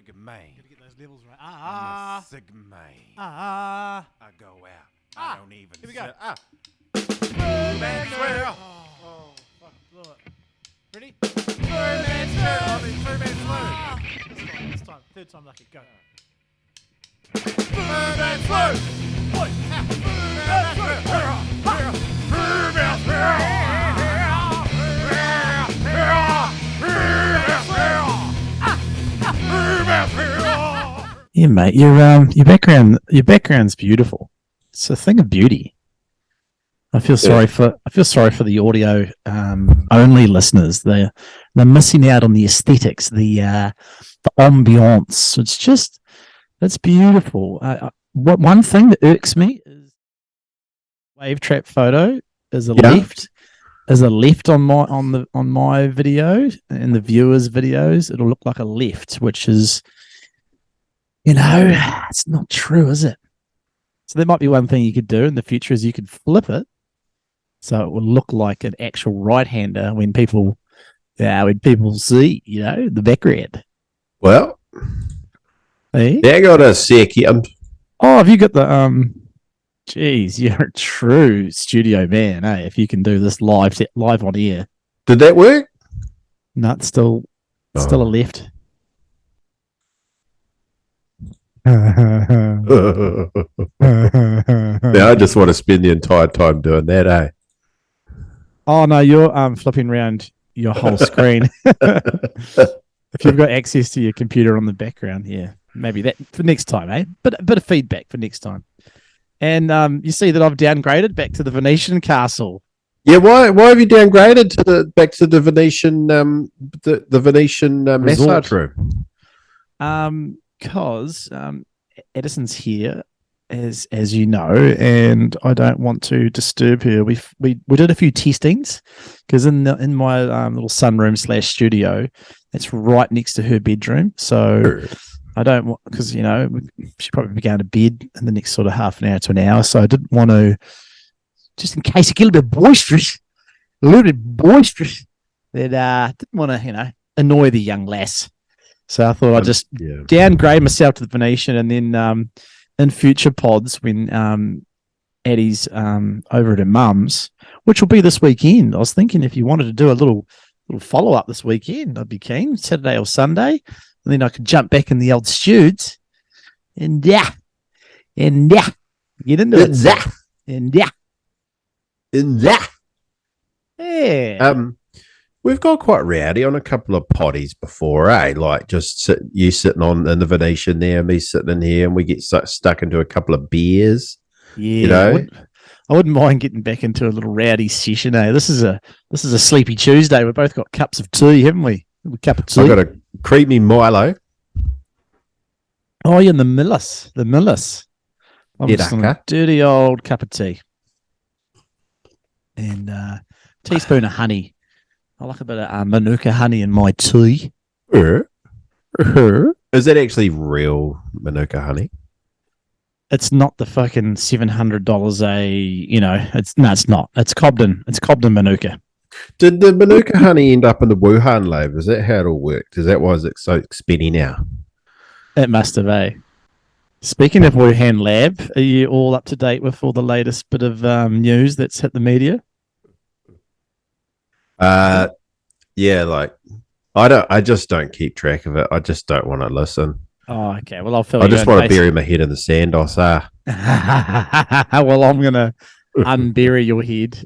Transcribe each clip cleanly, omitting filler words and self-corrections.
big man. Gotta get those levels right. I'm a sick man. I go out. I don't even Here we go. Man Swoo. Oh, fuck, blew it. Ready? Man Swoo. Man Swoo. This time. Third time lucky. Go. Man Swoo. Oi, Yeah, mate, your background's beautiful. It's a thing of beauty. I feel sorry for the audio only listeners. They're missing out on the aesthetics, the ambiance. It's beautiful. One thing that irks me is wave trap photo is a left on my video and the viewers' videos. It'll look like a left, which is, it's not true, is it? So there might be one thing you could do in the future is you could flip it so it will look like an actual right-hander when people see, the background. Well, Hey? hang on a second. Oh, have you got the Jeez, you're a true studio man, eh? If you can do this live on air. Did that work? No, it's still a left. Now I just want to spend the entire time doing that, eh? Oh no, you're flipping around your whole screen. If you've got access to your computer on the background, yeah, maybe that for next time, eh? But a bit of feedback for next time. And you see that I've downgraded back to the Venetian castle. Yeah, why have you downgraded back to the Venetian the Venetian massage room? Because Edison's here, as you know, and I don't want to disturb her. We did a few testings because in my little sunroom / studio, it's right next to her bedroom. So I don't want, because she probably be going to bed in the next sort of half an hour to an hour. So I didn't want to, just in case it get a little bit boisterous, that didn't want to annoy the young lass. So I thought I'd just downgrade myself to the Venetian, and then in future pods when Addie's over at her mum's, which will be this weekend. I was thinking if you wanted to do a little follow up this weekend, I'd be keen, Saturday or Sunday, and then I could jump back in the old studs and get into it. Yeah. We've got quite rowdy on a couple of potties before, eh? Like just you sitting in the Venetian there, me sitting in here, and we get stuck into a couple of beers. Yeah, I wouldn't mind getting back into a little rowdy session, eh? This is a sleepy Tuesday. We've both got cups of tea, haven't we? A cup of tea. I've got a creamy Milo. Oh, yeah, and the Millis. I'm just on a dirty old cup of tea. And teaspoon of honey. I like a bit of Manuka honey in my tea. Is that actually real Manuka honey? It's not the fucking $700 it's not. It's Cobden. It's Cobden Manuka. Did the Manuka honey end up in the Wuhan lab? Is that how it all worked? Is that why it's so expensive now? It must have, eh? Speaking of Wuhan lab, are you all up to date with all the latest bit of news that's hit the media? Yeah, like I just don't keep track of it. I just don't want to listen. Oh, okay. Well, I'll fill I you just in, want to bury my head in the sand, I say. Well, I'm going to unbury your head.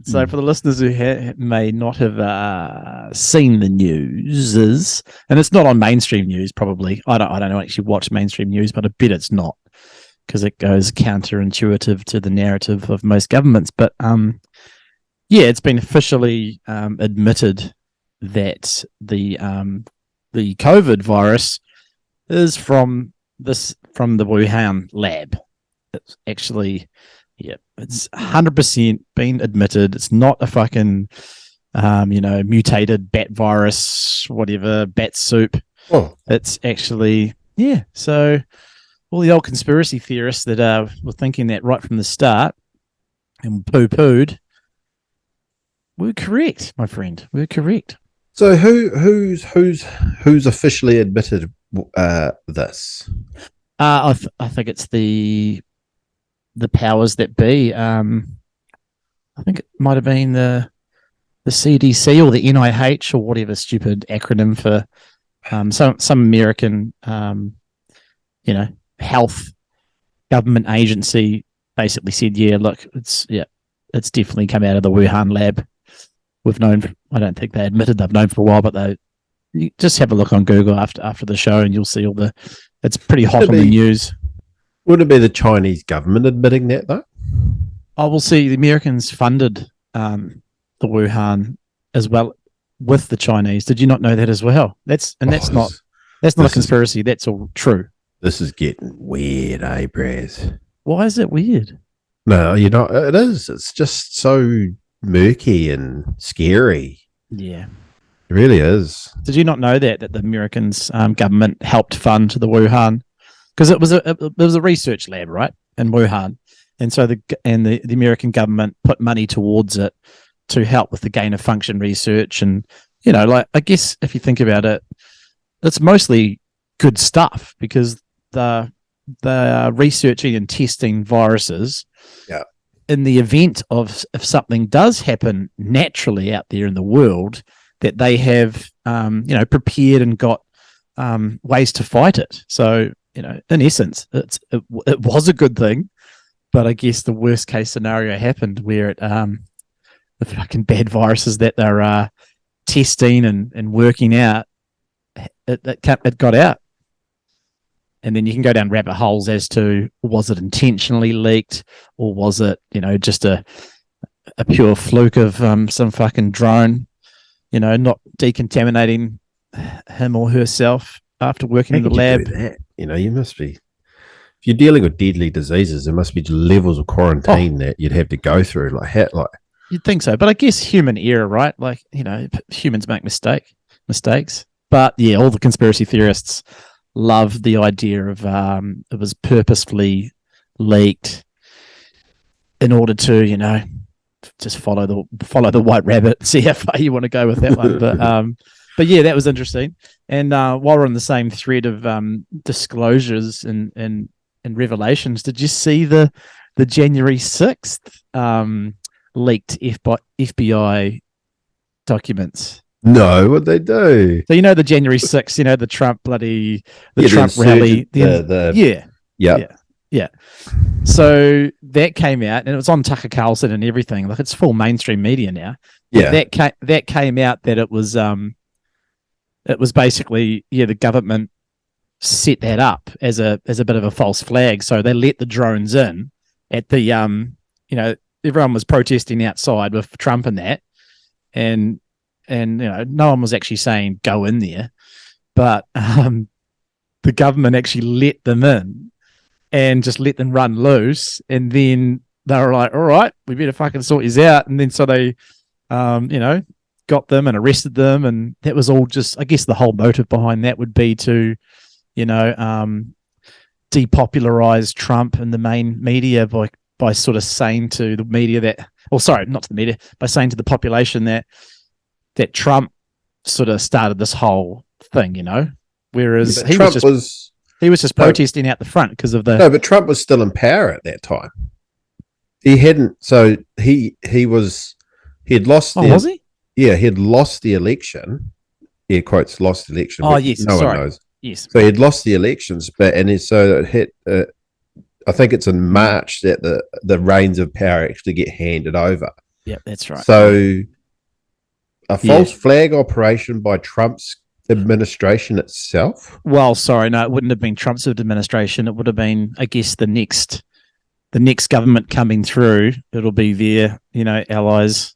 So for the listeners who may not have seen the news, and it's not on mainstream news, probably. I don't actually watch mainstream news, but I bet it's not because it goes counterintuitive to the narrative of most governments. But it's been officially admitted that the COVID virus is from the Wuhan lab. It's actually, it's 100% been admitted. It's not a fucking, mutated bat virus, whatever, bat soup. Oh. It's actually, so all the old conspiracy theorists that were thinking that right from the start and poo-pooed, we're correct, my friend. We're correct. So who's officially admitted this? I think it's the powers that be. I think it might have been the CDC or the NIH or whatever stupid acronym for some American health government agency basically said, yeah, look, it's definitely come out of the Wuhan lab. We've known, I don't think they admitted they've known for a while, but you just have a look on Google after the show and you'll see it's pretty hot on the news. Wouldn't it be the Chinese government admitting that though? Oh, we'll see. The Americans funded the Wuhan as well with the Chinese. Did you not know that as well? That's not a conspiracy. That's all true. This is getting weird, eh, Braz? Why is it weird? No, you're not. It is. It's just so murky and scary. Yeah. It really is. Did you not know that the Americans government helped fund the Wuhan? Because it was a research lab, right, in Wuhan, and so the American government put money towards it to help with the gain of function research, and I guess if you think about it, it's mostly good stuff because the researching and testing viruses. Yeah. In the event of if something does happen naturally out there in the world, that they have prepared and got ways to fight it. So in essence, it was a good thing, but I guess the worst case scenario happened where the fucking bad viruses that they're testing and working out, it got out. And then you can go down rabbit holes as to, was it intentionally leaked or was it, just a pure fluke of some fucking drone, not decontaminating him or herself after working in the lab. You must be, if you're dealing with deadly diseases, there must be levels of quarantine that you'd have to go through. You'd think so, but I guess human error, right? Humans make mistakes. But yeah, all the conspiracy theorists love the idea of it was purposefully leaked in order to, just follow the white rabbit, see how far you want to go with that one. But yeah, that was interesting. And while we're on the same thread of disclosures and revelations, did you see the January 6th leaked FBI documents? No, what'd they do? So the January 6th, the Trump Trump rally. Yeah. So that came out, and it was on Tucker Carlson and everything. It's full mainstream media now. Yeah, that came out that it was basically the government set that up as a bit of a false flag. So they let the drones in at the everyone was protesting outside with Trump and that, and no one was actually saying go in there, but the government actually let them in and just let them run loose, and then they were like, all right, we better fucking sort these out. And then so they got them and arrested them, and that was all just, I guess the whole motive behind that would be to depopularize Trump and the main media by sort of saying to the media that, or sorry, not to the media, by saying to the population that Trump sort of started this whole thing, whereas he was just protesting out the front because of the... No, but Trump was still in power at that time. He hadn't... So he had lost... Oh, was he? Yeah, he had lost the election. Air quotes, lost the election. Oh, yes, no sorry. one knows. Yes. So he'd lost the elections, so it hit... I think it's in March that the reins of power actually get handed over. Yeah, that's right. So a false flag operation by Trump's administration itself? Well, sorry, no, it wouldn't have been Trump's administration. It would have been, I guess, the next government coming through. It'll be their, allies.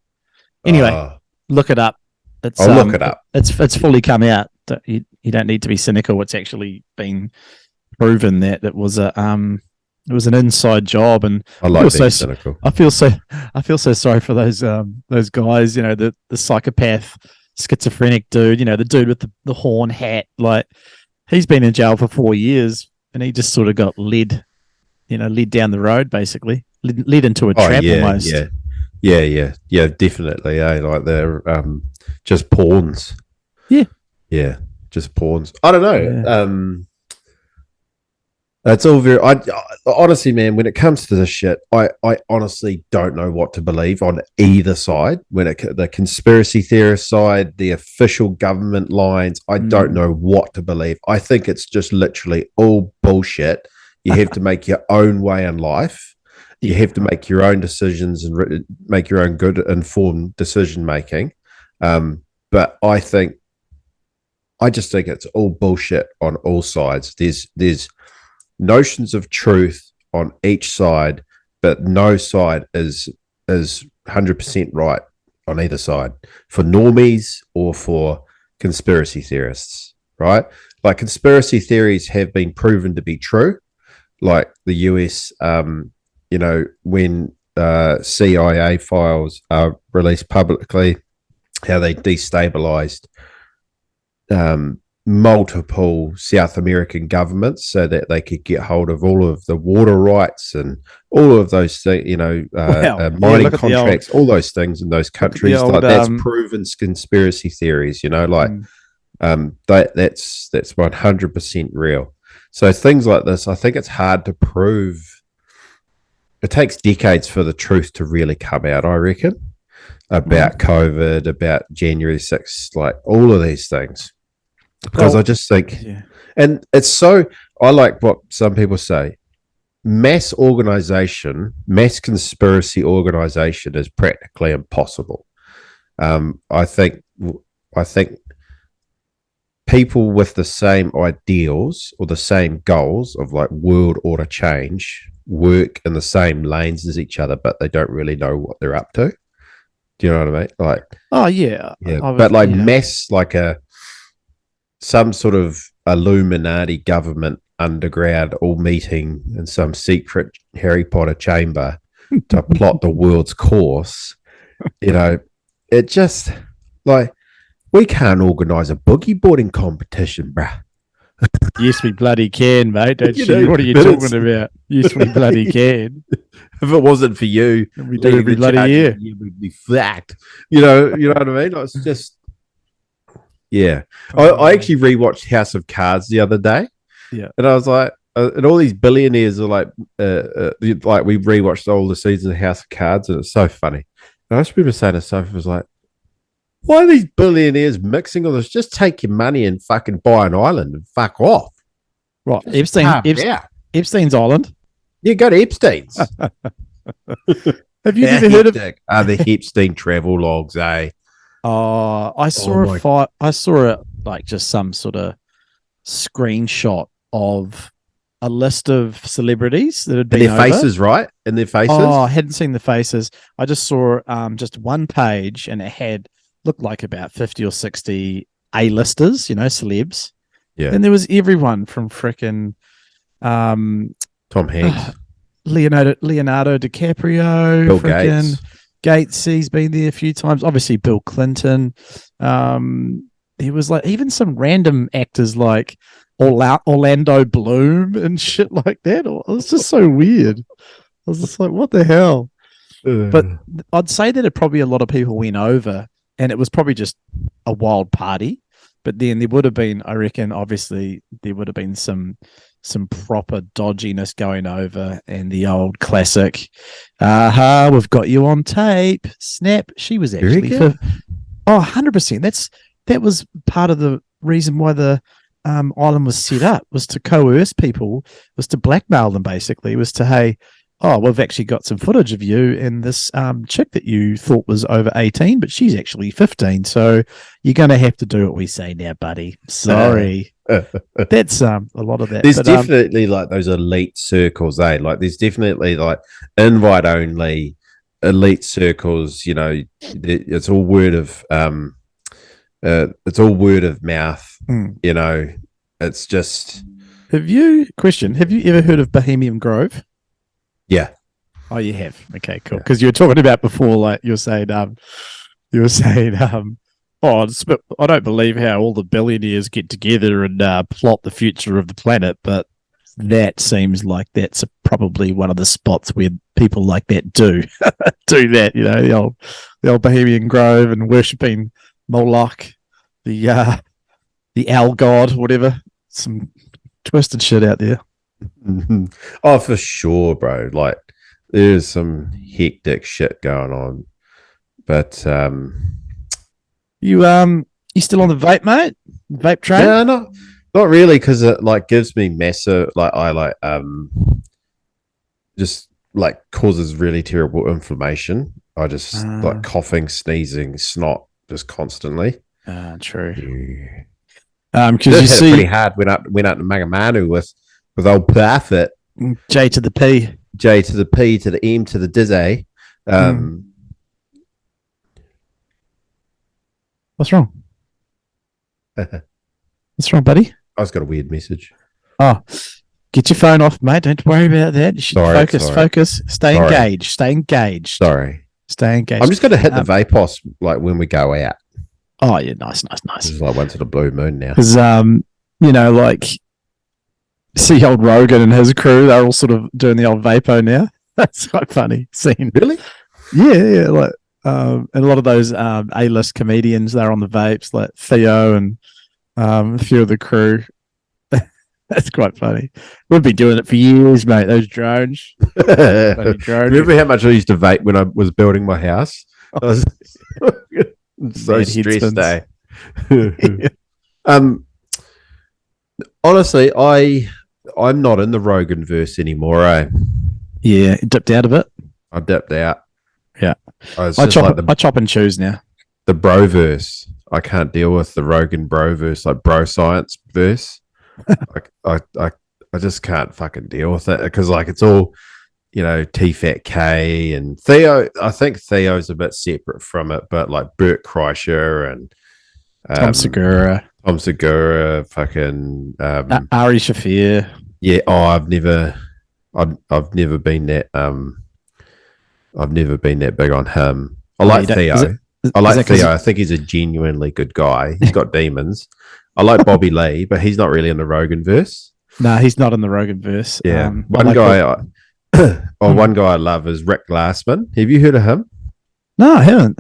Anyway, look it up. I'll look it up. It's fully come out. You don't need to be cynical. It's actually been proven that it was an inside job, and I like being cynical. I feel so sorry for those guys. The psychopath, schizophrenic dude. The dude with the horn hat. Like, he's been in jail for 4 years, and he just sort of got led down the road, basically, led into a trap almost. Yeah, definitely. Like they're just pawns. Yeah. Yeah. just pawns. I don't know. Yeah. It's all very. I honestly, man, when it comes to this shit, I honestly don't know what to believe on either side. The conspiracy theorist side, the official government lines, I don't know what to believe. I think it's just literally all bullshit. You have to make your own way in life. You have to make your own decisions and make your own good informed decision making. But I just think it's all bullshit on all sides. There's notions of truth on each side, but no side is 100% right on either side for normies or for conspiracy theorists, right? Like conspiracy theories have been proven to be true, like the US, when CIA files are released publicly, how they destabilized multiple South American governments so that they could get hold of all of the water rights and all of those things, mining contracts, all those things in those countries. That's proven conspiracy theories, that's 100% real. So things like this, I think it's hard to prove. It takes decades for the truth to really come out, I reckon, about COVID, about January 6th, like all of these things. Because I just think, and it's so, I like what some people say, mass conspiracy organization is practically impossible. I think people with the same ideals or the same goals of like world order change work in the same lanes as each other, but they don't really know what they're up to. Do you know what I mean? Like, but like mass, like some sort of Illuminati government underground all meeting in some secret Harry Potter chamber to plot the world's course. It just like we can't organise a boogie boarding competition, bruh. Yes, we bloody can, mate. Don't you? What are you talking about? Yes, we bloody can. If it wasn't for you, we do every bloody year. We'd be flat. You know what I mean? It's just. Yeah, I actually rewatched House of Cards the other day. Yeah, and I was like, and all these billionaires are like we rewatched all the seasons of House of Cards, and it's so funny. And I just remember saying to Sophie, was like, why are these billionaires mixing all this? Just take your money and fucking buy an island and fuck off. Right, Epstein's Island. Yeah, go to Epstein's. Have you ever heard of the Epstein travel logs? I saw like just some sort of screenshot of a list of celebrities that had been in their faces, right? In their faces. Oh, I hadn't seen the faces. I just saw just one page, and it looked like about 50 or 60 A-listers, celebs. Yeah, and there was everyone from frickin' Tom Hanks, Leonardo DiCaprio, Bill Gates. He's been there a few times. Obviously, Bill Clinton. He was like even some random actors like Orlando Bloom and shit like that. It was just so weird. I was just like, what the hell? But I'd say that probably a lot of people went over, and it was probably just a wild party. But then there would have been, I reckon, obviously there would have been some proper dodginess going over, and the old classic, we've got you on tape, snap. She was actually 100%. That was part of the reason why the island was set up, was to coerce people, was to blackmail them, basically, was to, hey, we've actually got some footage of you and this chick that you thought was over 18, but she's actually 15. So you're going to have to do what we say now, buddy. Sorry. That's a lot of that. There's definitely like those elite circles, Like there's definitely like invite only elite circles. It's all word of mouth. It's just. Have you ever heard of Bohemian Grove? Yeah. Oh, you have. Okay, cool. Because you were talking about before, like you were saying, I don't believe how all the billionaires get together and plot the future of the planet, but that seems like that's probably one of the spots where people like that do that. The old Bohemian Grove and worshipping Moloch, the the owl god, whatever. Some twisted shit out there. Oh, for sure, bro. Like, there's some hectic shit going on. But You still on the vape, mate? Vape train? no, not really, because it like gives me massive just like causes really terrible inflammation. I just like coughing, sneezing, snot just constantly. True. Because you see, pretty hard. Went out to Magamanu with old Perfect. J to the P to the M to the Dizzy. What's wrong? What's wrong, buddy? I just got a weird message. Oh, get your phone off, mate. Don't worry about that. You should focus. Stay engaged. Sorry. Stay engaged. I'm just going to hit the Vapos like when we go out. Oh yeah, nice. This is like once in a blue moon now. Because like see old Rogan and his crew, they're all sort of doing the old vapo now. That's quite funny scene. Really? Yeah. Like and a lot of those A-list comedians, they're on the vapes, like Theo and a few of the crew. That's quite funny. We've been doing it for years, mate. Those drones. Remember how much I used to vape when I was building my house? I was so stressed, eh? Honestly, I'm not in the Rogan verse anymore, eh? Yeah, dipped out of it. I dipped out. Yeah. I chop and choose now. The bro verse. I can't deal with the Rogan bro verse, like bro science verse. I just can't fucking deal with it because like it's all, T-Fat K and Theo. I think Theo's a bit separate from it, but like Bert Kreischer and Tom Segura, fucking Ari Shafir. Yeah. Oh, I've never been that. I've never been that big on him. I like Theo. I think he's a genuinely good guy. He's got demons. I like Bobby Lee, but he's not really in the Rogan verse. No, he's not in the Rogan verse. Yeah. One guy I love is Rick Glassman. Have you heard of him? No, I haven't.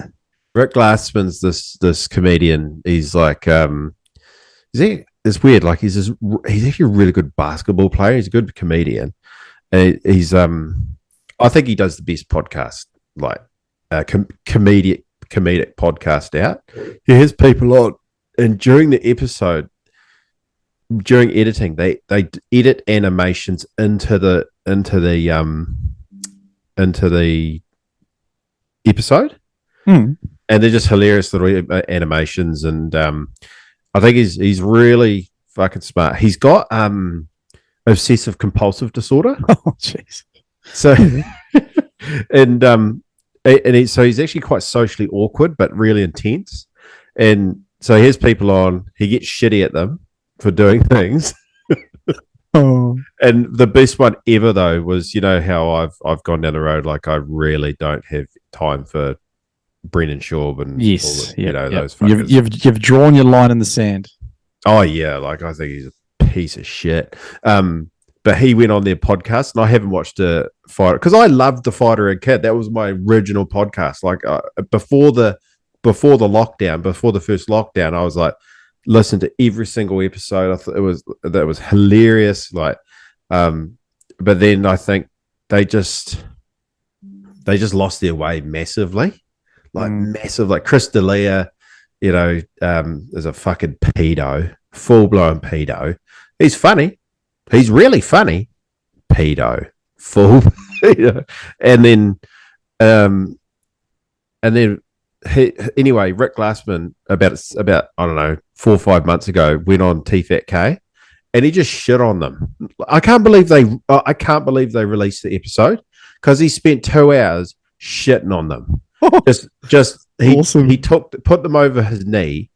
Rick Glassman's this comedian. He's like it's weird. Like he's actually a really good basketball player. He's a good comedian. And he's I think he does the best podcast, like comedic podcast out. He has people on. And during the episode, during editing, they edit animations into the episode, and they're just hilarious little animations. And I think he's really fucking smart. He's got obsessive compulsive disorder. Oh, jeez. So, so he's actually quite socially awkward, but really intense. And so he has people on. He gets shitty at them for doing things. Oh. And the best one ever though was, how I've gone down the road like I really don't have time for Brennan Schaub and yes, those fuckers. You've drawn your line in the sand. Oh yeah, like I think he's a piece of shit. But he went on their podcast, and I haven't watched a fighter because I loved the Fighter and Kid. That was my original podcast. Like before the lockdown, before the first lockdown, I was like, listen to every single episode. I thought that was hilarious. Like, but then I think they just lost their way massively, massive. Like Chris D'Elia, is a fucking pedo, full blown pedo. He's funny. He's really funny. Pedo, full. And then anyway, Rick Glassman about I don't know 4 or 5 months ago went on T-Fat K, and he just shit on them. I can't believe they released the episode because he spent 2 hours shitting on them. Awesome. He put them over his knee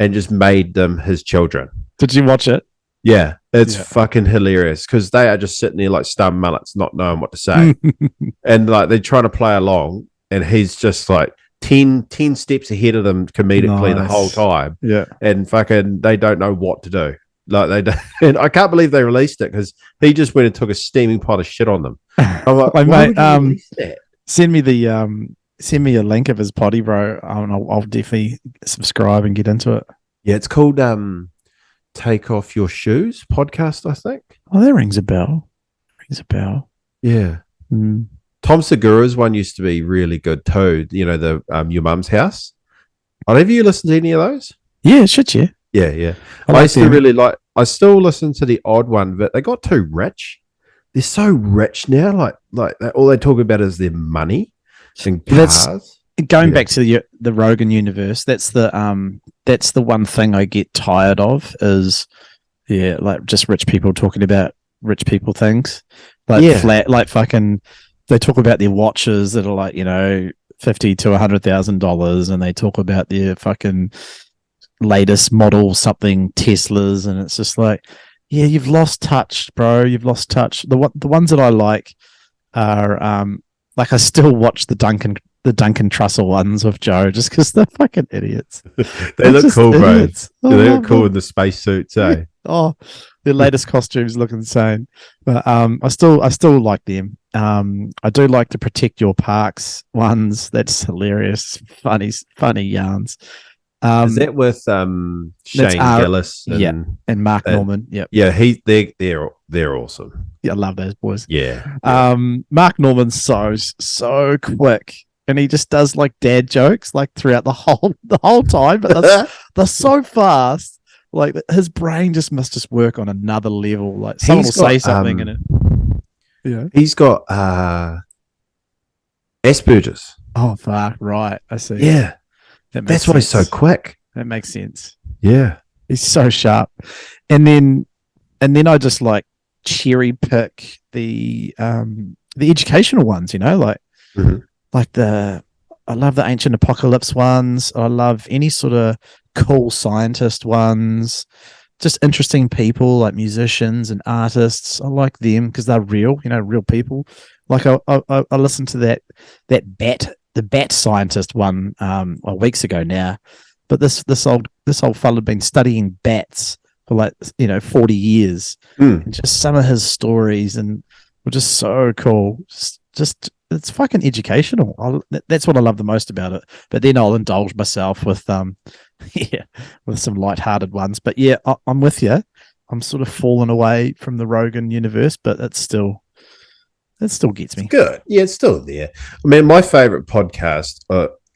and just made them his children. Did you watch it? Yeah, it's fucking hilarious because they are just sitting there like stun mullets, not knowing what to say, and like they're trying to play along, and he's just like 10 steps ahead of them comedically the whole time. Yeah, and fucking they don't know what to do. Like they don't, and I can't believe they released it because he just went and took a steaming pot of shit on them. I'm like, mate, send me a link of his poddy, bro. I'll definitely subscribe and get into it. Yeah, it's called Take Off Your Shoes podcast, I think. Oh, that rings a bell. Yeah. Mm. Tom Segura's one used to be really good too. You know, the Your Mum's House. Have you listened to any of those? Yeah, should you? Yeah. I I like used to them. really like. I still listen to the odd one, but they got too rich. They're so rich now. Like all they talk about is their money and That's- cars. Going Yeah. back to the Rogan universe, that's the one thing I get tired of is like just rich people talking about rich people things. Like Yeah. flat like fucking they talk about their watches that are like, you know, $50,000 to $100,000 and they talk about their fucking latest model something Teslas and it's just like, yeah, you've lost touch, bro. You've lost touch. The ones that I like are like I still watch the Duncan Trussell ones with Joe just because they're fucking idiots. They They're look just cool, bro. idiots. I They look love cool them. in the spacesuits, eh? Oh, their latest costumes look insane. But I still like them. I do like the Protect Your Parks ones. That's hilarious. Funny yarns. Is that with Shane Gillis? yeah. And Mark uh, Norman. Yep. Yeah, they're awesome. Yeah, I love those boys. Yeah. Mark Norman's so quick. And he just does like dad jokes like throughout the whole time, but they're so fast. Like his brain just must just work on another level. Like someone will say something and it. Yeah. He's got Asperger's. Oh fuck! Right, I see. Yeah, That makes that's why he's so sense. quick. That makes sense. Yeah. He's so sharp. And then I just like cherry pick the educational ones. You know, like Mhm. like I love the ancient apocalypse ones. I love any sort of cool scientist ones. Just interesting people like musicians and artists. I like them because they're real, you know, real people. Like I listened to the bat scientist one weeks ago now, but this old fella had been studying bats for like 40 years, and just some of his stories and were just so cool. Just it's fucking educational. That's what I love the most about it. But then I'll indulge myself with with some lighthearted ones. But yeah, I'm with you. I'm sort of falling away from the Rogan universe, but it still gets me. Good. Yeah, it's still there. I mean, my favorite podcast,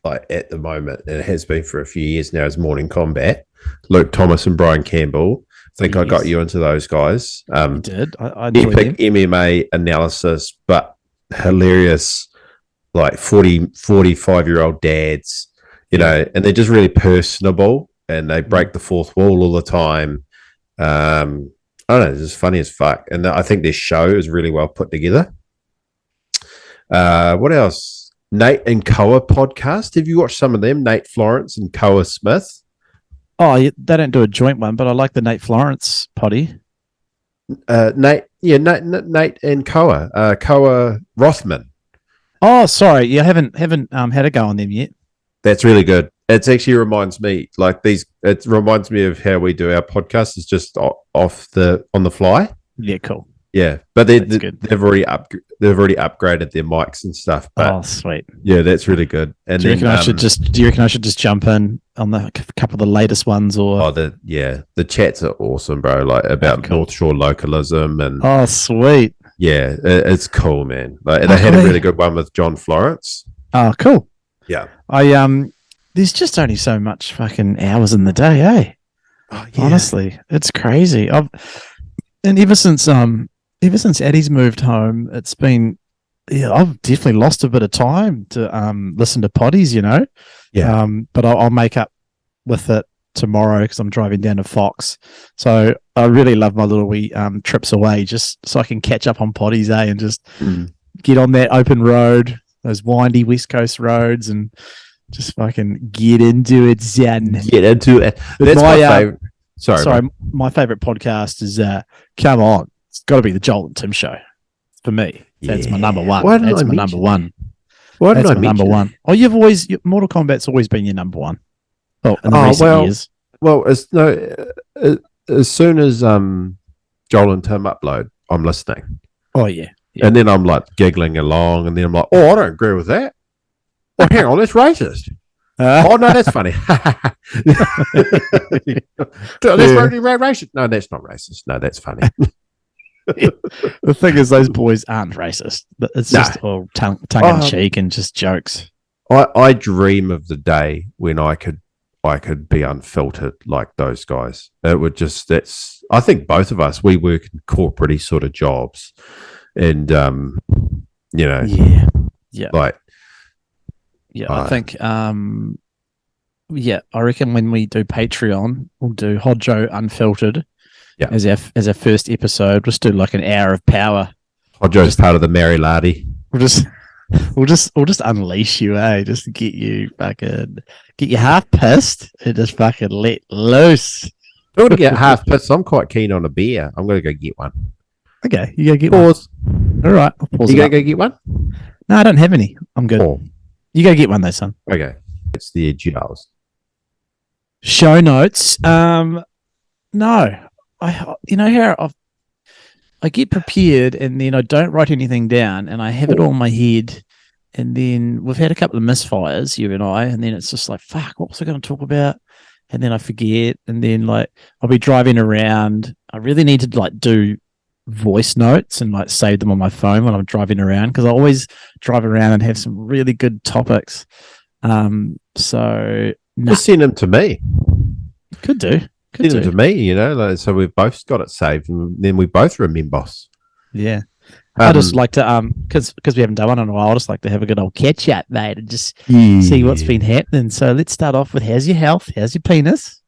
like at the moment, and it has been for a few years now, is Morning Combat. Luke Thomas and Brian Campbell. I think I got you into those guys. You did. I enjoyed Epic them. MMA analysis, but hilarious, like 45-year-old dads, you know, and they're just really personable and they break the fourth wall all the time. I don't know, it's just funny as fuck. And I think this show is really well put together. What else? Nate and Koa podcast. Have you watched some of them? Nate Florence and Koa Smith. Oh, yeah, they don't do a joint one, but I like the Nate Florence poddy. Nate and Koa. Koa Rothman. Oh, sorry, yeah, haven't had a go on them yet. That's really good. It actually reminds me, it reminds me of how we do our podcast. It's just on the fly. Yeah, cool. Yeah, but That's good. they've already upgraded their mics and stuff. But Oh, sweet. yeah, that's really good. And Do you then reckon I should just jump in on the couple of the latest ones, or the chats are awesome, bro. Like about cool. North Shore localism and oh, sweet. yeah, it's cool, man. Like they had a really good one with John Florence. Oh, cool. Yeah, There's just only so much fucking hours in the day, eh? oh, yeah. Honestly, it's crazy. And ever since Addie's moved home, it's been I've definitely lost a bit of time to listen to poddies, you know. Yeah. But I'll make up with it tomorrow because I'm driving down to Fox. So I really love my little wee trips away just so I can catch up on poddies, and just get on that open road, those windy West Coast roads, and just fucking get into it, Zen. Get into it. That's my favorite. Sorry, my favorite podcast is come on. It's got to be the Joel and Tim show for me. That's my number one. Why didn't That's I my mention number one. Why That's didn't my I number mention one. Oh, Mortal Kombat's always been your number one. Oh, in the recent years. Well, as soon as Joel and Tim upload, I'm listening. Oh yeah. Yeah. And then I'm like giggling along, and then I'm like, oh, I don't agree with that. Oh, hang on, that's racist. Oh no, that's funny. That's racist. No, that's not racist. No, that's funny. The thing is, those boys aren't racist. It's just all tongue in cheek and just jokes. I dream of the day when I could be unfiltered like those guys. It would just I think both of us, we work in corporate sort of jobs, and I think I reckon when we do Patreon, we'll do Hodgo unfiltered. Yeah. As our first episode, just do like an hour of power. Hodgo's part of the Mary Lardy. We'll just unleash you, just get you half pissed and just fucking let loose. I'm going to get half pissed. I'm quite keen on a beer. I'm going to go get one. Okay, you go get pause. One. All right, I'll pause. You going to go get one? No, I don't have any. I'm good. Oh. You go get one though, son. Okay, it's the Agils. Show notes. No, I get prepared and then I don't write anything down and I have it all in my head. And then we've had a couple of misfires, you and I, and then it's just like, fuck, what was I going to talk about? And then I forget. And then like I'll be driving around. I really need to like do voice notes and like save them on my phone when I'm driving around, because I always drive around and have some really good topics. Just send them to me. Could do. Send them to me, so we've both got it saved, and then we both remember. Yeah. I just like to because we haven't done one in a while. I just like to have a good old catch up, mate, and just see what's been happening. So let's start off with how's your health? How's your penis?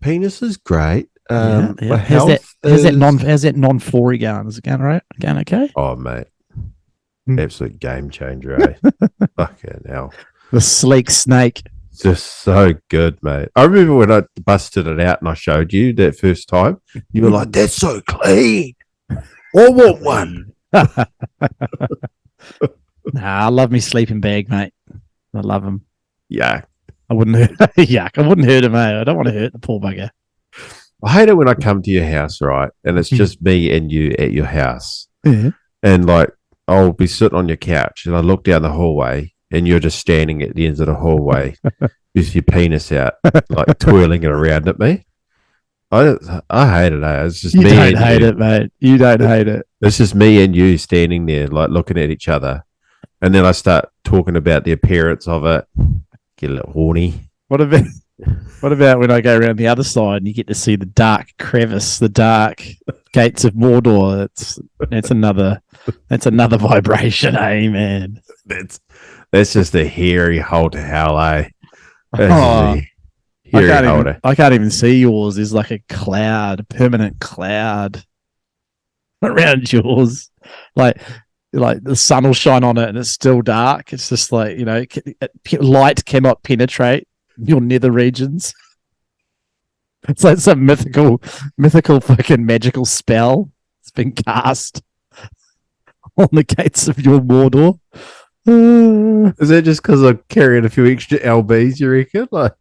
Penis is great. Yeah. How's that non-4 going? Is it going all right? Going okay? Oh mate, absolute game changer, eh? Fucking hell. The sleek snake. Just so good, mate. I remember when I busted it out and I showed you that first time. You were like, "That's so clean. I want one." I love me sleeping bag, mate. I love him. Yeah, I wouldn't hurt. Yuck! I wouldn't hurt him, mate. I don't want to hurt the poor bugger. I hate it when I come to your house, right? And it's just me and you at your house, and like I'll be sitting on your couch and I look down the hallway. And you're just standing at the ends of the hallway with your penis out, like twirling it around at me. I hate it. It's just you me. You don't hate it, mate. You don't hate it. It's just me and you standing there, like looking at each other, and then I start talking about the appearance of it. Get a little horny. What about when I go around the other side and you get to see the dark crevice, the dark gates of Mordor? That's another vibration, eh, man? That's just a hairy hole to hell, eh? I can't even see yours. There's like a permanent cloud around yours. Like the sun will shine on it and it's still dark. It's just like, light cannot penetrate your nether regions. It's like some mythical fucking magical spell. It's been cast on the gates of your Mordor. Is that just because I'm carrying a few extra LBs, you reckon? Like,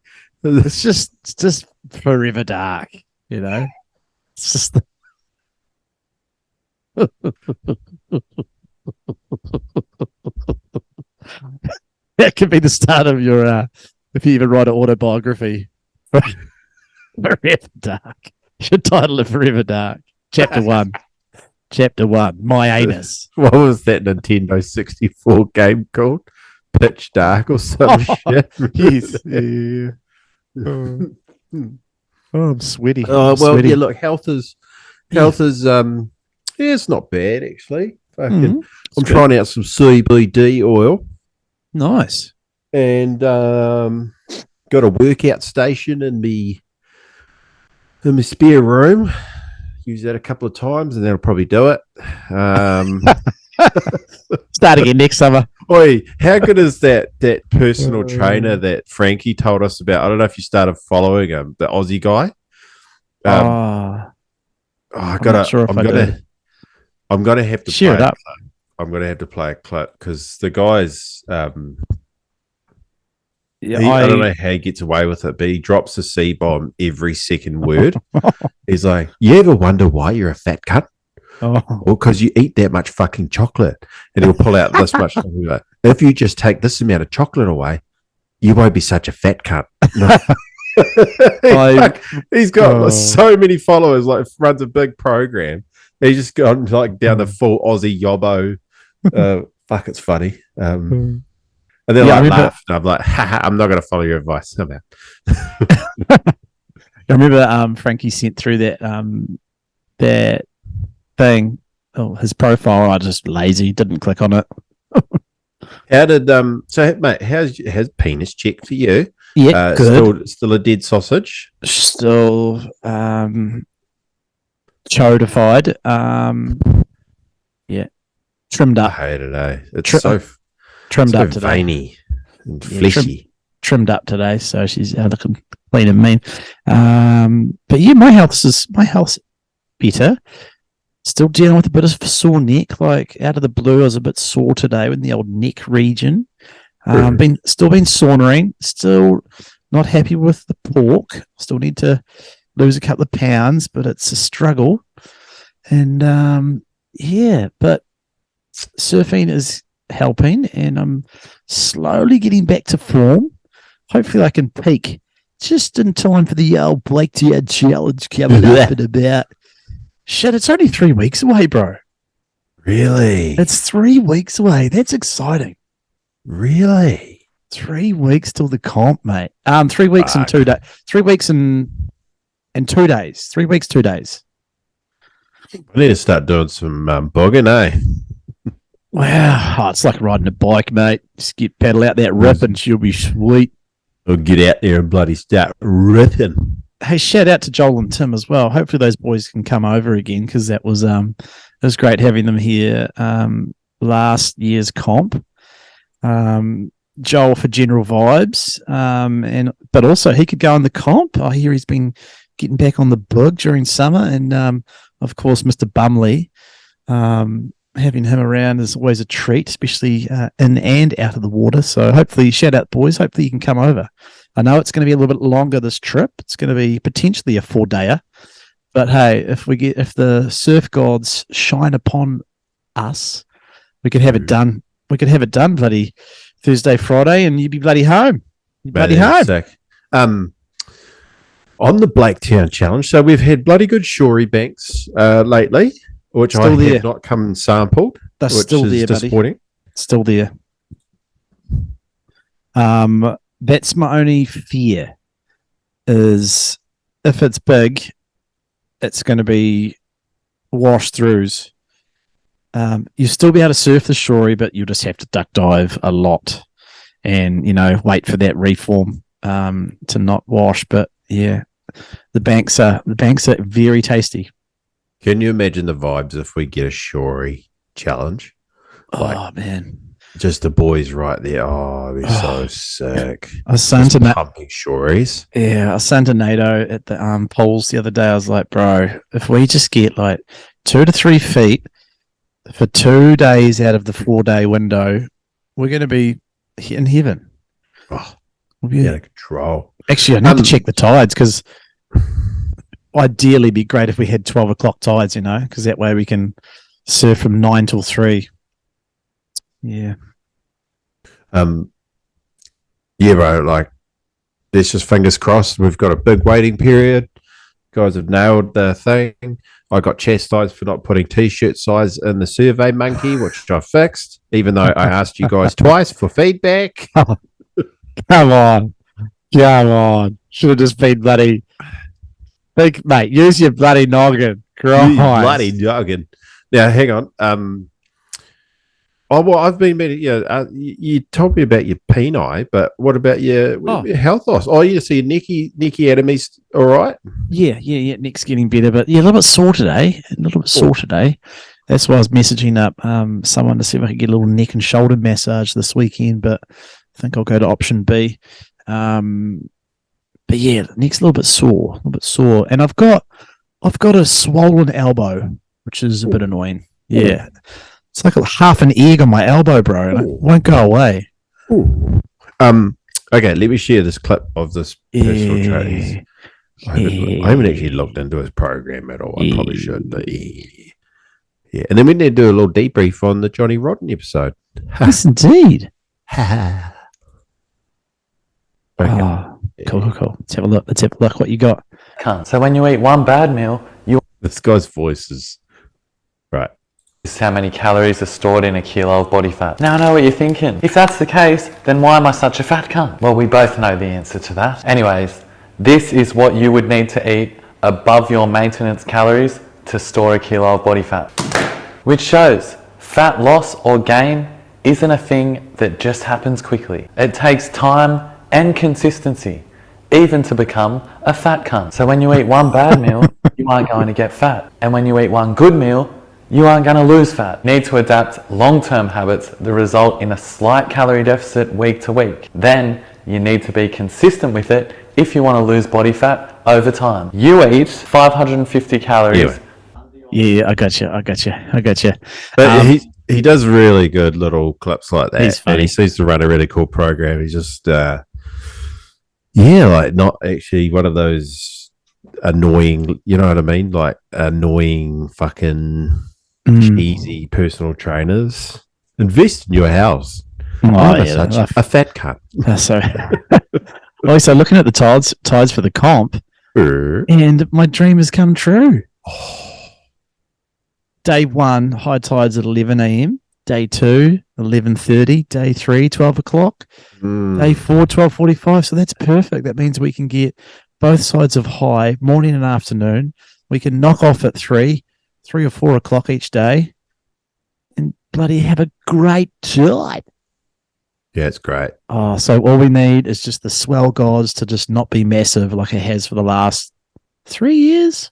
it's just forever dark, It's just that could be the start of your if you even write an autobiography. Forever Dark. You should title it Forever Dark. Chapter 1. Chapter 1. My anus. What was that Nintendo 64 game called? Pitch Dark or some shit? Yes. Yeah. I'm sweaty. Sweaty. Yeah, look, health is it's not bad actually. I'm trying out some CBD oil. Nice. And got a workout station in my spare room. Use that a couple of times and that'll probably do it. Start again next summer. Oi, how good is that personal trainer that Frankie told us about? I don't know if you started following him, the Aussie guy. I'm gonna have to share it up. I'm gonna have to play a clip because the guy's I don't know how he gets away with it, but he drops a C-bomb every second word. He's like, "You ever wonder why you're a fat cunt? Well, because you eat that much fucking chocolate." And he'll pull out this much. Like, if you just take this amount of chocolate away, You won't be such a fat cunt. I- He's got Oh. so many followers, like runs a big program. He's just gone like down the full Aussie yobbo. Fuck, it's funny. And then Yeah, I I remember- laugh. And I'm like, haha, I'm not going to follow your advice. I'm out. I remember Frankie sent through that thing. Oh, his profile. I just lazy, didn't click on it. How did so mate? How's penis check for you? Yeah, good. Still a dead sausage. Still chodified. Yeah, trimmed I up. hate it. It's Trimmed so up today. veiny and Yeah, fleshy. Trimmed up today, so she's looking clean and mean. But yeah, my health's better. Still dealing with a bit of a sore neck. Like out of the blue, I was a bit sore today in the old neck region. Been saunering. Still not happy with the pork. Still need to lose a couple of pounds, but it's a struggle. And yeah, but surfing is helping, and I'm slowly getting back to form. Hopefully, I can peak just in time for the old Blaketown challenge coming up in about. Shit, it's only 3 weeks away, bro. Really? It's 3 weeks away. That's exciting. Really? 3 weeks till the comp, mate. 3 weeks and Fuck. 2 days. 3 weeks and 2 days. 3 weeks, 2 days. I need to start doing some bogging, eh? Wow, oh, it's like riding a bike, mate. Just paddle out that rip and she'll be sweet. Or get out there and bloody start ripping. Hey, shout out to Joel and Tim as well. Hopefully those boys can come over again because it was great having them here last year's comp. Joel for general vibes, but also he could go on the comp. I hear he's been getting back on the boog during summer, and of course Mr. Bumley. Having him around is always a treat, especially in and out of the water. So hopefully, shout out boys. Hopefully you can come over. I know it's going to be a little bit longer this trip. It's going to be potentially a 4-dayer. But hey, if the surf gods shine upon us, we could have it done. We could have it done bloody Thursday, Friday, and you'd be bloody home. Bloody home. Sick. On the Blaketown challenge, so we've had bloody good shory banks lately, which Still I there. have not come and sampled. They're which still is there, buddy. disappointing. Still there. That's my only fear is if it's big, it's going to be wash throughs. You'll still be able to surf the shory, but you'll just have to duck dive a lot and, wait for that reform to not wash. But yeah, the banks are very tasty. Can you imagine the vibes if we get a shory challenge? Oh man. Just the boys right there. Oh, it'd be so sick. I was saying to pumping shories. Yeah, I was saying to NATO at the pools the other day, I was like, bro, if we just get like 2 to 3 feet for 2 days out of the 4-day window, we're going to be in heaven. Oh, we'll be out of control. Actually, I need to check the tides because ideally it'd be great if we had 12 o'clock tides, because that way we can surf from 9 till 3. Yeah. Yeah, bro. Like, there's just fingers crossed. We've got a big waiting period. Guys have nailed the thing. I got chastised for not putting t-shirt size in the survey monkey, which I fixed, even though I asked you guys twice for feedback. Come on. Should have just been bloody. Think, mate, use your bloody noggin. Christ. Bloody noggin. Now, hang on. I've been meaning. You told me about your peni, but what about your health loss? Oh, you see, Neckiatomy's all right. Yeah. Nick's getting better, but yeah, a little bit sore today. That's why I was messaging up someone to see if I could get a little neck and shoulder massage this weekend. But I think I'll go to option B. But yeah, neck's a little bit sore, and I've got a swollen elbow, which is a bit annoying. Yeah. It's like half an egg on my elbow, bro, and it won't go away. Okay, let me share this clip of this personal trainer. I haven't actually looked into his program at all. I probably should, but yeah. And then we need to do a little debrief on the Jonny Rodden episode. Yes, indeed. Okay. Oh, cool. Let's have a look. What you got. So when you eat one bad meal, you This guy's voice is right. is how many calories are stored in a kilo of body fat. Now I know what you're thinking. If that's the case, then why am I such a fat cunt? Well, we both know the answer to that. Anyways, this is what you would need to eat above your maintenance calories to store a kilo of body fat. Which shows fat loss or gain isn't a thing that just happens quickly. It takes time and consistency, even to become a fat cunt. So when you eat one bad meal, you aren't going to get fat. And when you eat one good meal, you aren't going to lose fat. Need to adapt long-term habits that result in a slight calorie deficit week to week. Then you need to be consistent with it if you want to lose body fat over time. You eat 550 calories. Yeah, I got you. But he does really good little clips like that. He's funny. And he seems to run a really cool program. He's just, like not actually one of those annoying, you know what I mean? Like annoying fucking cheesy personal trainers. Invest in your house. I'm such a fat cunt. So, so looking at the tides for the comp, and my dream has come true. Day 1, high tides at 11 a.m. Day 2, 11:30. Day 3, 12 o'clock. Day 4, 12:45. So that's perfect. That means we can get both sides of high, morning and afternoon. We can knock off at 3 or 4 o'clock each day, and bloody have a great time. Yeah, it's great. Oh, so all we need is just the swell gods to just not be massive like it has for the last 3 years.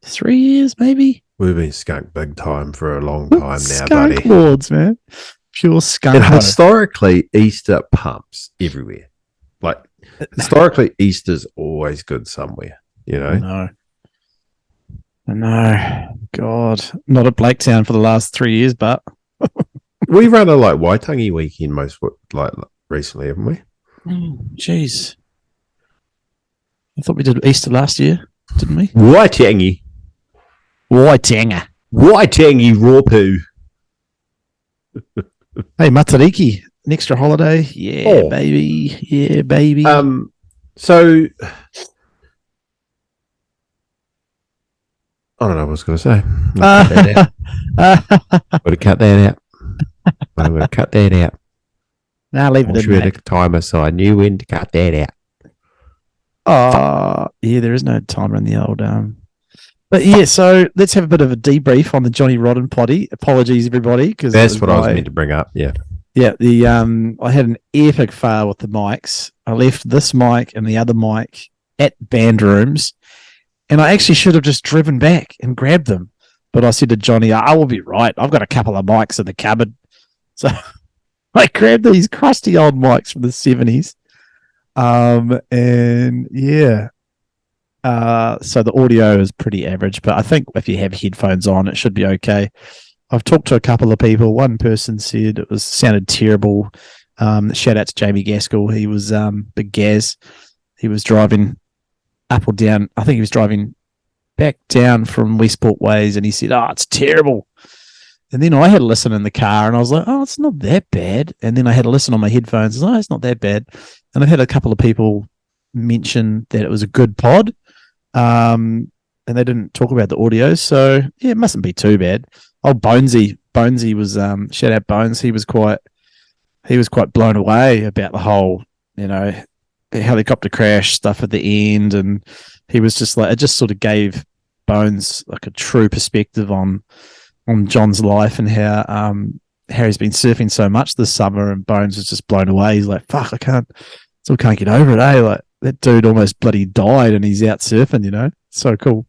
3 years, maybe. We've been skunked big time for a long time now, skunk buddy. lords, man. Pure skunk. And historically, Easter pumps everywhere. Like, historically, Easter's always good somewhere, you know? I know. God. Not at Blaketown for the last 3 years, but... We run a, like, Waitangi weekend recently, haven't we? Jeez. I thought we did Easter last year, didn't we? Waitangi Ropu. Hey, Matariki, an extra holiday. Yeah, baby. Yeah, baby. So I don't know what I was going to say. I'm going to cut that out. I'm going to cut that out. Now leave it in there. Timer, so I knew when to cut that out. Yeah, there is no timer in the old But yeah, so let's have a bit of a debrief on the Jonny Rodden poddy. Apologies, everybody, because that's what I was meant to bring up. Yeah, the I had an epic fail with the mics. I left this mic and the other mic at band rooms, and I actually should have just driven back and grabbed them. But I said to Johnny, "I will be right. I've got a couple of mics in the cupboard," so I grabbed these crusty old mics from the 70s. And yeah. So the audio is pretty average, but I think if you have headphones on, it should be okay. I've talked to a couple of people. One person said it sounded terrible. Shout out to Jamie Gaskell. He was Big Gaz. He was driving up or down. I think he was driving back down from Westport Ways, and he said, "Oh, it's terrible." And then I had a listen in the car, and I was like, "Oh, it's not that bad." And then I had a listen on my headphones. I was like, "Oh, it's not that bad." And I've had a couple of people mention that it was a good pod. And they didn't talk about the audio, so yeah, it mustn't be too bad. Oh, Bonesy was shout out Bones. He was quite blown away about the whole, helicopter crash stuff at the end, and he was just like, it just sort of gave Bones like a true perspective on John's life and how he's been surfing so much this summer, and Bones was just blown away. He's like, "Fuck, I still can't get over it, eh?" Like, that dude almost bloody died and he's out surfing, So cool.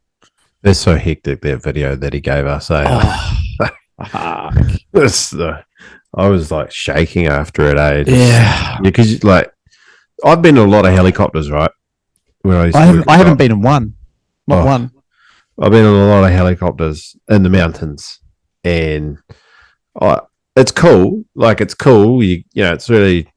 That's so hectic, that video that he gave us. I was like shaking after it, eh? Yeah. Because I've been in a lot of helicopters, right? I haven't been in one. Not one. I've been in a lot of helicopters in the mountains, and it's cool. It's cool. It's really,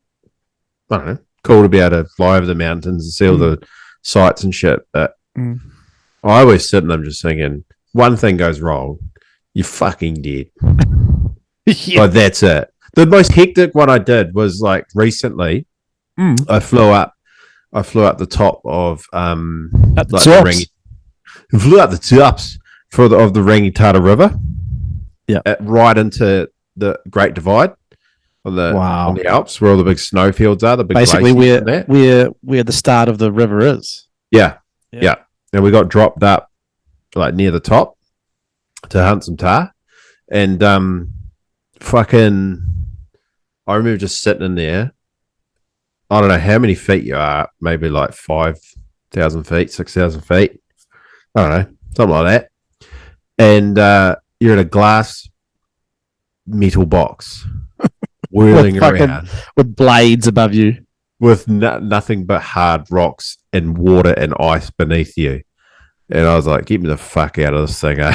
I don't know, cool to be able to fly over the mountains and see all the sights and shit. But I always sit and I'm just thinking, one thing goes wrong, you're fucking dead. Yeah. That's it. The most hectic one I did was recently. I flew up the top of At the like tops. I flew up the tops of the Rangitata River. Yeah. Right into the Great Divide on the Alps, where all the big snowfields are. The big Basically, glaciers and that. where the start of the river is. Yeah. Yeah. And we got dropped up like near the top to hunt some tar, and I remember just sitting in there. I don't know how many feet you are, maybe like 5,000 feet, 6,000 feet. I don't know, something like that. And you're in a glass metal box whirling around with blades above you. with nothing but hard rocks and water and ice beneath you. And I was like, get me the fuck out of this thing, eh?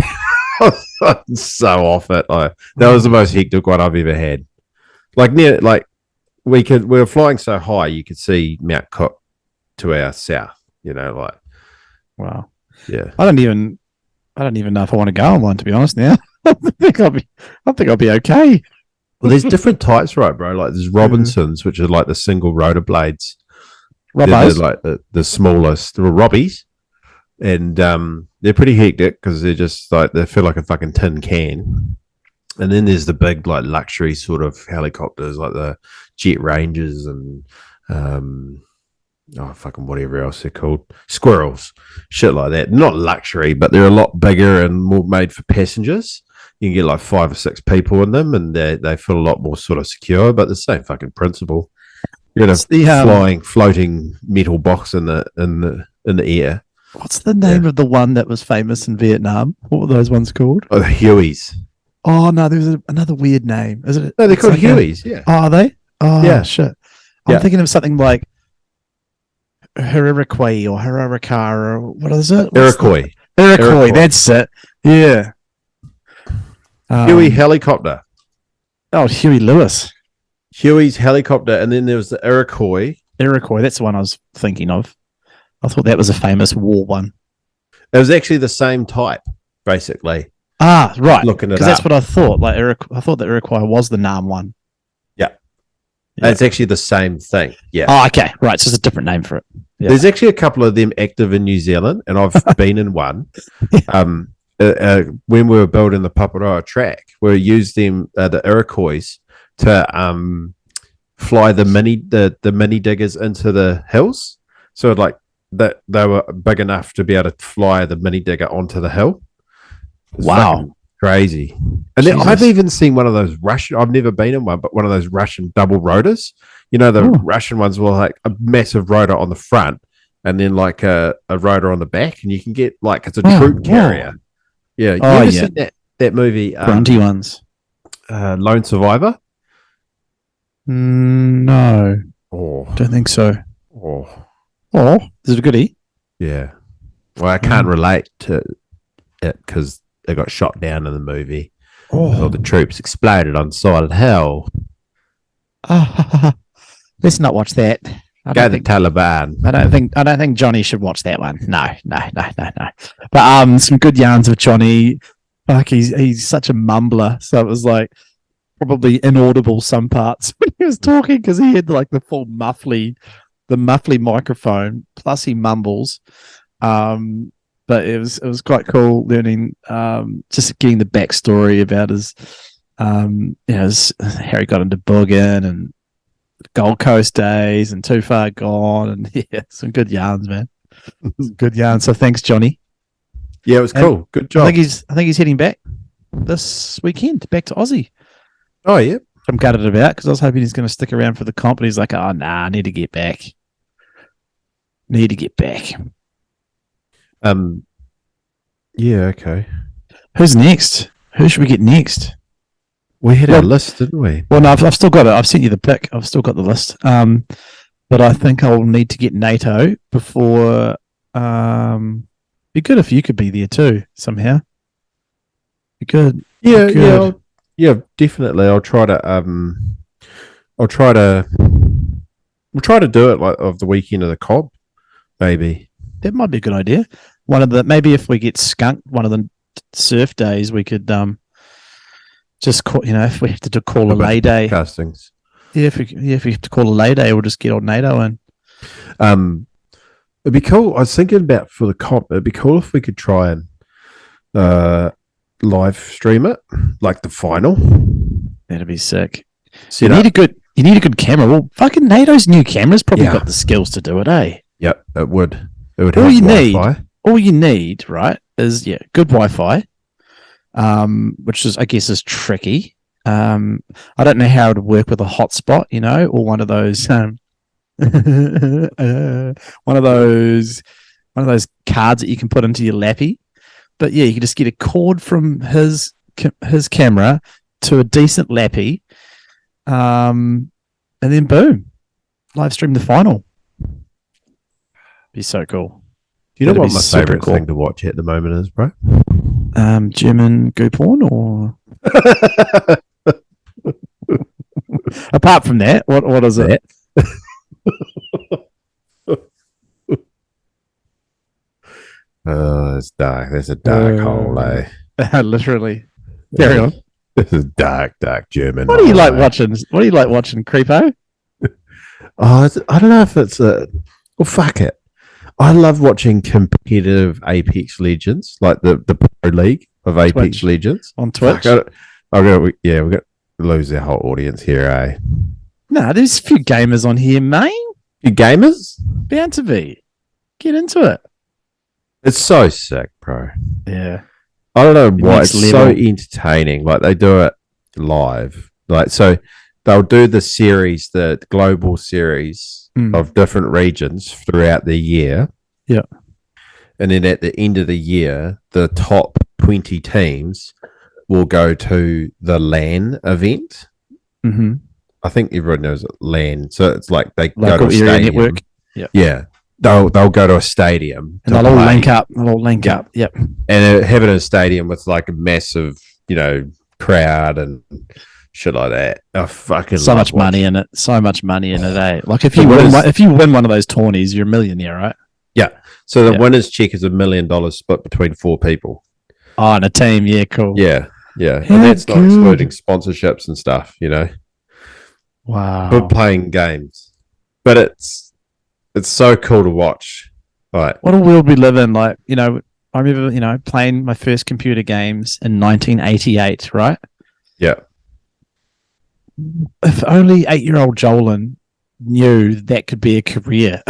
I was so off it. That was the most hectic one I've ever had. We were flying so high you could see Mount Cook to our south. Wow. Yeah. I don't even know if I want to go on one, to be honest. Now, I think I'll be okay. Well, there's different types, right, bro? Like there's Robinsons, which are like the single rotor blades. They're like the smallest. They're Robbies, and they're pretty hectic because they're just like they feel like a fucking tin can. And then there's the big like luxury sort of helicopters, like the Jet Rangers and fucking whatever else they're called, Squirrels, shit like that. Not luxury, but they're a lot bigger and more made for passengers. You can get like 5 or 6 people in them, and they feel a lot more sort of secure. But the same fucking principle. You're in a floating metal box in the air. What's the name of the one that was famous in Vietnam? What were those ones called? Oh, the Hueys. Oh no, there's another weird name. Is it? No, they're called Hueys. Yeah. Oh, are they? Oh yeah. Shit. I'm thinking of something like Hirariqui or Hirarika or what is it? Iroquois. Iroquois. That's it. Yeah. Huey helicopter. Oh, Huey Lewis. Huey's helicopter, and then there was the Iroquois. Iroquois. That's the one I was thinking of. I thought that was a famous war one. It was actually the same type, basically. Ah, right. Looking it up. Because that's what I thought. Like I thought that Iroquois was the Nam one. Yeah. It's actually the same thing. Yeah. Oh, okay. Right. It's just a different name for it. Yeah. There's actually a couple of them active in New Zealand, and I've been in one. When we were building the Paparoa track, we used them, the Iroquois, to fly the mini diggers into the hills. So like that they were big enough to be able to fly the mini digger onto the hill. Wow. Crazy. And then I've even seen one of those Russian, I've never been in one, but one of those Russian double rotors. You know, the Russian ones were like a massive rotor on the front and then like a rotor on the back, and you can get like it's a troop carrier. Yeah. You ever seen that movie? Grunty ones. Lone Survivor? No. Don't think so. Is it a goodie? Yeah. Well, I can't relate to it because they got shot down in the movie. All the troops exploded on solid hell. Let's not watch that. Go the Taliban. I don't think Johnny should watch that one. No. But some good yarns of Johnny. Like he's such a mumbler, so it was like probably inaudible some parts when he was talking because he had like the full muffly microphone. Plus he mumbles. But it was quite cool learning, just getting the backstory about his, Harry got into booging and Gold Coast days and Too Far Gone, and some good yarns, man. Good yarns. So thanks, Johnny. Yeah, it was cool. Good job. I think he's heading back this weekend, back to Aussie. Oh yeah, I'm gutted about because I was hoping he's going to stick around for the comp, and he's like, oh nah, I need to get back. Yeah, okay. Who's next? Who should we get next? We had our list, didn't we? Well, no, I've still got it. I've sent you the pick. I've still got the list. But I think I'll need to get NATO before. Be good if you could be there too somehow. Be good. Yeah, definitely. We'll try to do it like of the weekend of the Cobb, maybe. That might be a good idea. Maybe if we get skunked one of the surf days, we could just call, if we have to call a lay day. Castings. if you have to call a lay day, we'll just get on NATO and It'd be cool. I was thinking about for the comp. It'd be cool if we could try and live stream it, like the final. that'd be sick. Set You up. need a good camera. Well, fucking NATO's new camera's probably Yeah. got the skills to do it, eh? Yep, it would. It would All have you Wi-Fi. All you need, right, is good Wi-Fi, which is I guess is tricky. I don't know how it would work with a hotspot, or one of those one of those cards that you can put into your lappy. But yeah, you can just get a cord from his camera to a decent lappy, and then boom, live stream the final. Be so cool. Do you know That'd what be my super favorite cool. thing to watch at the moment is, bro? German goo porn, or apart from that, what is it? Oh, it's dark. There's a dark hole, eh? Literally. Carry on. This is dark German. What do you hole, like eh? watching? What do you like watching, Creepo? Oh, I don't know if it's a. Well, fuck it. I love watching competitive Apex Legends, like the Pro League of Apex Twitch. Legends. On Twitch? We're going to lose our whole audience here, eh? No, there's a few gamers on here, mate. You gamers? Bound to be. Get into it. It's so sick, bro. Yeah. I don't know why Next it's so level. entertaining. Like they do it live. Like so they'll do the series, the global series of different regions throughout the year. Yeah. And then at the end of the year, the top 20 teams will go to the LAN event. Mm-hmm. I think everyone knows LAN. So it's like they Local go to a area stadium. network. Yeah. Yeah. They'll go to a stadium. And to they'll all play. link up. They'll all link up. Yep. And have it in a stadium with like a massive, crowd and shit like that. I fucking So love much money watching. in it. So much money in it, eh? Like if The you winners- win one of those tourneys, you're a millionaire, right? Yeah. So the Yeah. winner's check is $1 million split between 4 people. Oh, and a team. Yeah, cool. Yeah. Yeah. How And that's not good. excluding sponsorships and stuff, Wow. for playing games. But it's so cool to watch. Like, What a world we live in. Like, I remember, playing my first computer games in 1988, right? yeah. If only 8-year-old Jolin knew that could be a career.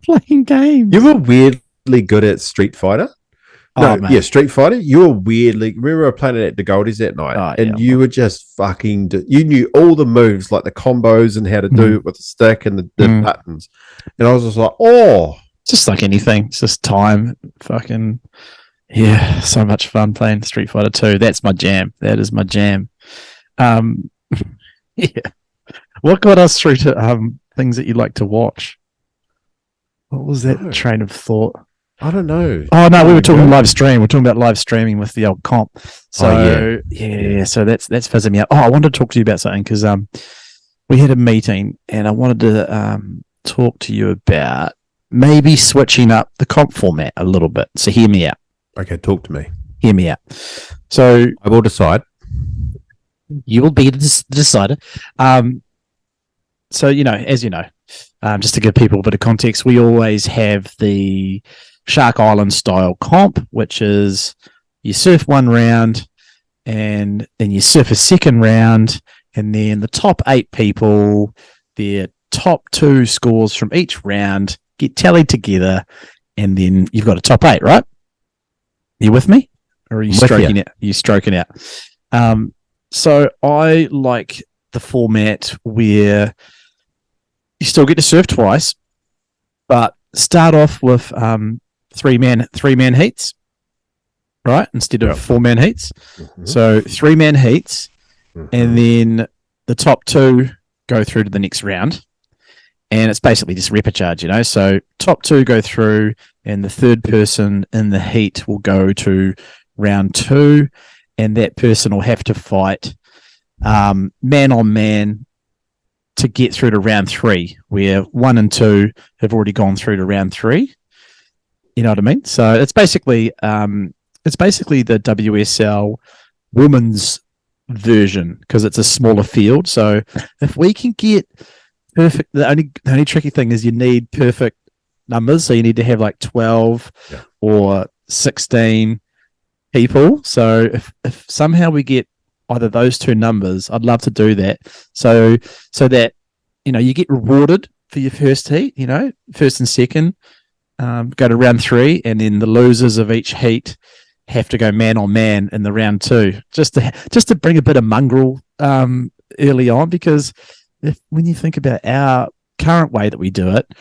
Playing games. You were weirdly good at Street Fighter. Oh, No, man. yeah, Street Fighter. You were weirdly. Remember, we were playing it at the Goldies that night, Oh, and yeah. you were just fucking. You knew all the moves, like the combos and how to do it with the stick and the buttons. And I was just like, oh, Just like anything. It's just time. Fucking, yeah, so much fun playing Street Fighter 2. That's my jam. That is my jam. Yeah. What got us through to things that you like to watch? What was that train of thought? I don't know. Oh no, we were talking Okay. live stream. We're talking about live streaming with the old comp. So yeah. So that's fizzing me out. Oh, I wanted to talk to you about something because we had a meeting and I wanted to talk to you about maybe switching up the comp format a little bit. So hear me out. Okay, talk to me. Hear me out. So I will decide. you will be the decider. So as you know, just to give people a bit of context, we always have the Shark Island style comp, which is you surf one round and then you surf a second round, and then the top 8 people, their top 2 scores from each round get tallied together, and then you've got a top 8, right? You with me? Or are you With you. stroking it? Are you stroking out? So I like the format where you still get to surf twice, but start off with 3-man heats, right? Instead of 4-man heats. Mm-hmm. So 3-man heats, and then the top 2 go through to the next round. And it's basically just repicharge, So top 2 go through, and the third person in the heat will go to round 2, and that person will have to fight man on man to get through to round 3, where 1 and 2 have already gone through to round 3. You know what I mean? So it's basically the WSL women's version because it's a smaller field. So if we can get perfect, the only tricky thing is you need perfect numbers. So you need to have like 12 or 16 people. So if somehow we get either those two numbers, I'd love to do that. So that, you get rewarded for your first heat, first and second, go to round 3, and then the losers of each heat have to go man on man in the round 2, just to bring a bit of mongrel early on, because when you think about our current way that we do it,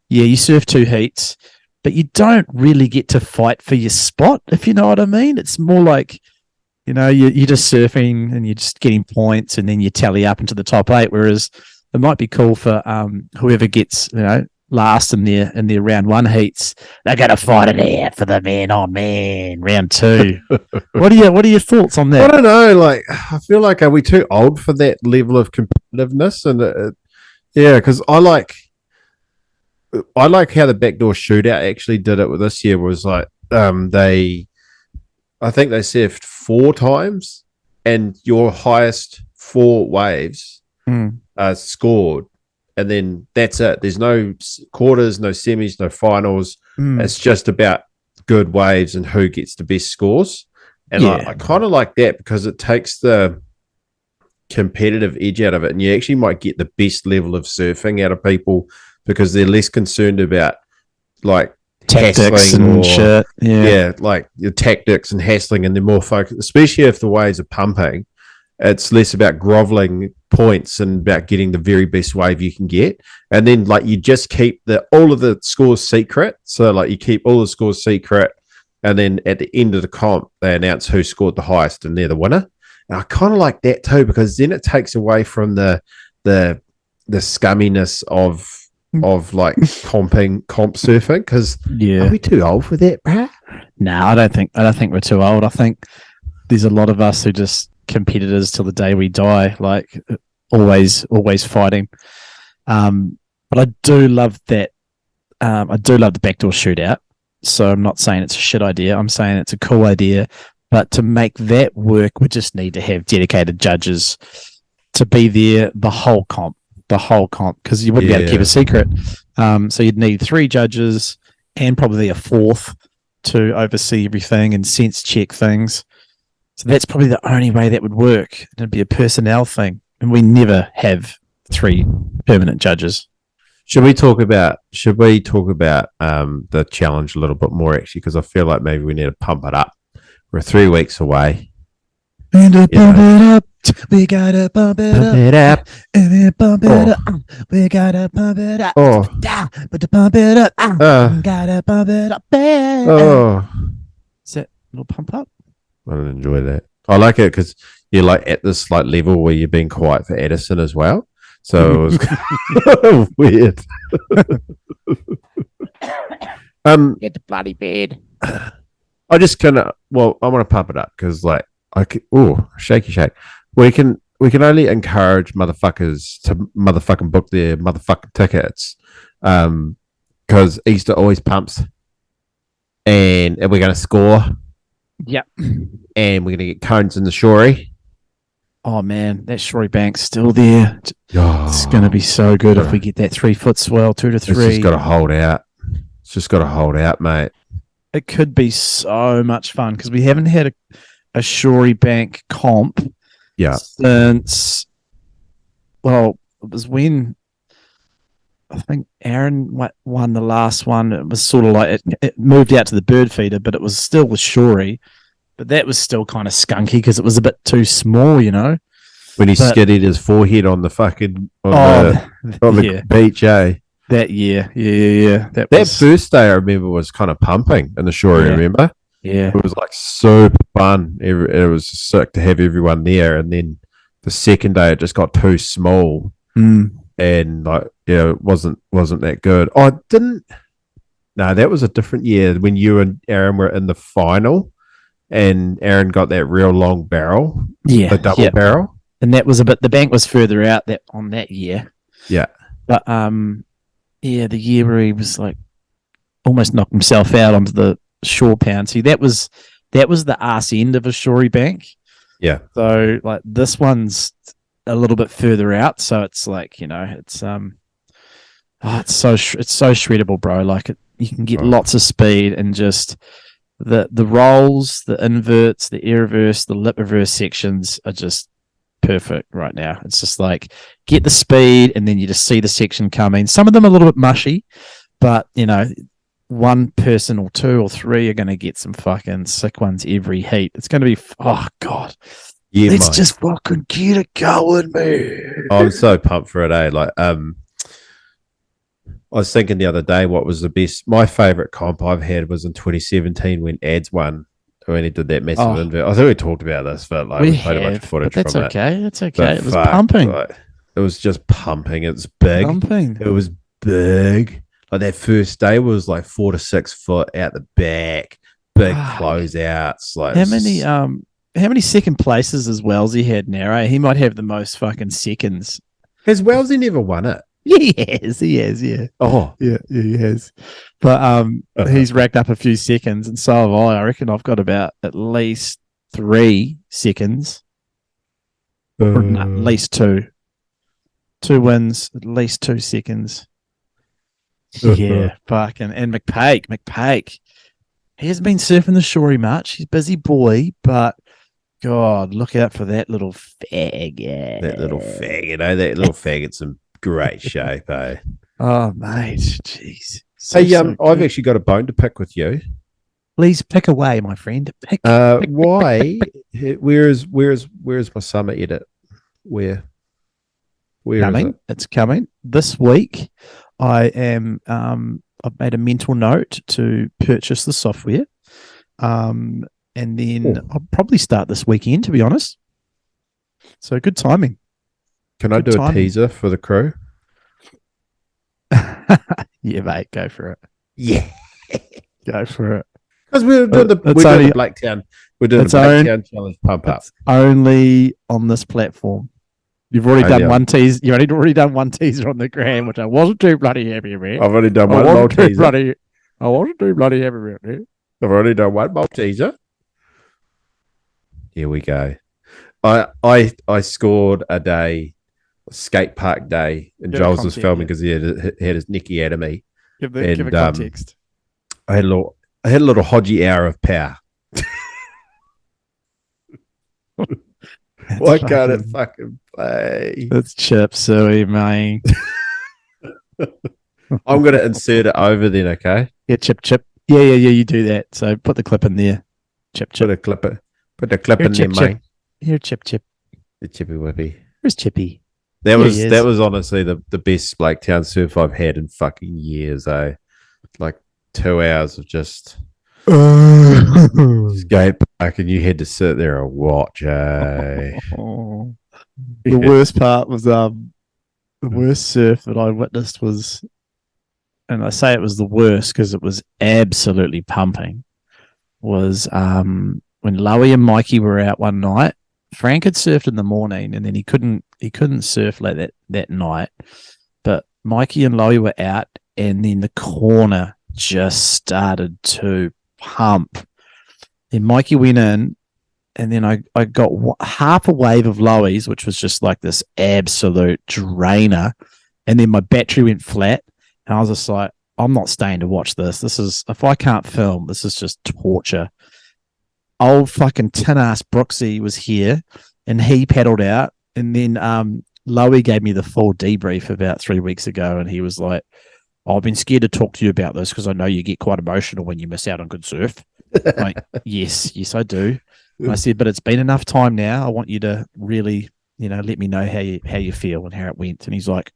you surf 2 heats, but you don't really get to fight for your spot, if you know what I mean. It's more like, you're just surfing and you're just getting points, and then you tally up into the top 8, whereas it might be cool for whoever gets, last in their round 1 heats, they're going to fight it out for the man on man round 2. What are your thoughts on that? I don't know. Like, I feel like, are we too old for that level of competitiveness? And because I like how the backdoor shootout actually did it with this year. Was like I think they surfed 4 times, and your highest 4 waves are scored. And then that's it. There's no quarters, no semis, no finals. It's just about good waves and who gets the best scores. And I kind of like that because it takes the competitive edge out of it. And you actually might get the best level of surfing out of people because they're less concerned about like tactics and shit. Yeah, like your tactics and hassling, and they're more focused, especially if the waves are pumping. It's less about groveling points and about getting the very best wave you can get. And then like you just keep all of the scores secret. So like you keep all the scores secret, and then at the end of the comp, they announce who scored the highest and they're the winner. And I kind of like that too, because then it takes away from the scumminess of like comp surfing. Because are we too old for that, bruh? No, I don't think we're too old. I think there's a lot of us who just competitors till the day we die, like always fighting. But I do love that. I do love the backdoor shootout. So I'm not saying it's a shit idea. I'm saying it's a cool idea. But to make that work, we just need to have dedicated judges to be there the whole comp, because you wouldn't be able to keep a secret. So you'd need 3 judges and probably a 4th to oversee everything and sense check things. So that's probably the only way that would work. It'd be a personnel thing, and we never have 3 permanent judges. Should we talk about the challenge a little bit more, actually? Because I feel like maybe we need to pump it up. We're 3 weeks away. And to pump it up, we gotta pump it up. And then pump it up, we gotta pump it up. But to pump it up, we gotta pump it up. Is that a little pump up? I don't enjoy that. I like it because you're like at this like level where you're being quiet for Addison as well. So it was weird. Get the bloody bed. I just I want to pump it up because like shaky shake. We can only encourage motherfuckers to motherfucking book their motherfucking tickets because Easter always pumps, and we're going to score. Yep. And we're going to get cones in the shory. Oh, man, that shory bank's still there. It's going to be so good if we get that 3-foot swell, 2 to 3. It's just got to hold out. It's just got to hold out, mate. It could be so much fun because we haven't had a shory bank comp since, well, it was when I think Aaron won the last one. It was sort of like it moved out to the bird feeder, but it was still with shory. But that was still kind of skunky because it was a bit too small, When he skidded his forehead on the fucking the beach, eh? That year, yeah. That first day I remember was kind of pumping in the shory. Remember? Yeah, it was like super fun. It was sick to have everyone there, and then the second day it just got too small. And like, it wasn't that good. No, that was a different year when you and Aaron were in the final, and Aaron got that real long barrel, the double barrel, and that was the bank was further out on that year. Yeah, but the year where he was like almost knocked himself out onto the shore pound. See, that was the arse end of a shory bank. Yeah. So like this one's a little bit further out, so it's like, you know, it's it's so shreddable, bro. Like you can get lots of speed, and just the rolls, the inverts, the air reverse, the lip reverse sections are just perfect right now. It's just like get the speed, and then you just see the section coming. Some of them are a little bit mushy, but you know, one person or two or three are going to get some fucking sick ones every heat. It's going to be, oh god, Yeah, let's mate. just fucking get it going, man. I'm so pumped for it, eh? Like, I was thinking the other day, what was the best? My favorite comp I've had was in 2017 when Ads won, when he did that massive invert. I think we talked about this, but like we played a bunch of footage but that's from okay. it. That's okay. But It was pumping. like, it was just pumping. It's big. Pumping. It was big. Like that first day was like 4 to 6 foot out the back, big closeouts. Like how many second places has Wellesley had now? Eh? He might have the most fucking seconds. has Wellesley never won it? He has, yeah. Oh, yeah, he has. But he's racked up a few seconds, and so have I. I reckon I've got about at least 3 seconds, or no, at least 2. 2 wins, at least 2 seconds. Yeah, fucking. And McPake. He hasn't been surfing the shorey much. He's a busy boy, but God, look out for that little faggot. That little faggot, eh? That little faggot's in great shape, eh? Oh, mate, jeez. Hey, I've actually got a bone to pick with you. Please pick away, my friend. Pick. Why? Where's my summer edit? Where Coming. is it? It's coming this week. I am. I've made a mental note to purchase the software, and then I'll probably start this weekend. To be honest, so good timing. Can I do a teaser for the crew? Yeah, mate, go for it. Yeah, go for it. Because we're doing the Blaketown. We're doing the Blaketown challenge pump up. Only on this platform. You've already done one teaser. You've already done one teaser on the gram, which I wasn't too bloody happy about. I've already done one more teaser. I wasn't too bloody happy about it. I've already done one more teaser. Here we go. I scored a day, a skate park day, and Joel's was filming because he had his Neckiatomy. Give a context. I had a little Hodgy hour of power. Why can't it fucking play? That's chip suey, mate. I'm going to insert it over then, okay? Yeah, chip. Yeah, you do that. So put the clip in there. Chip. Put the clip in there, mate. Here, chip. The chippy whippy. Where's Chippy? That was honestly the best Blaketown surf I've had in fucking years, eh? Like 2 hours of just skate park, and you had to sit there and watch, eh? The worst part was the worst surf that I witnessed was, and I say it was the worst because it was absolutely pumping, was when Lowy and Mikey were out one night. Frank had surfed in the morning, and then he couldn't surf like that night. But Mikey and Lowy were out, and then the corner just started to pump. Then Mikey went in, and then I got half a wave of Lowies, which was just like this absolute drainer. And then my battery went flat, and I was just like, I'm not staying to watch this. This is, if I can't film, this is just torture. Old fucking tin ass Brooksy was here, and he paddled out, and then Lowy gave me the full debrief about 3 weeks ago, and he was like, I've been scared to talk to you about this because I know you get quite emotional when you miss out on good surf. Like, yes, I do. And I said, but it's been enough time now. I want you to really, let me know how you feel and how it went. And he's like,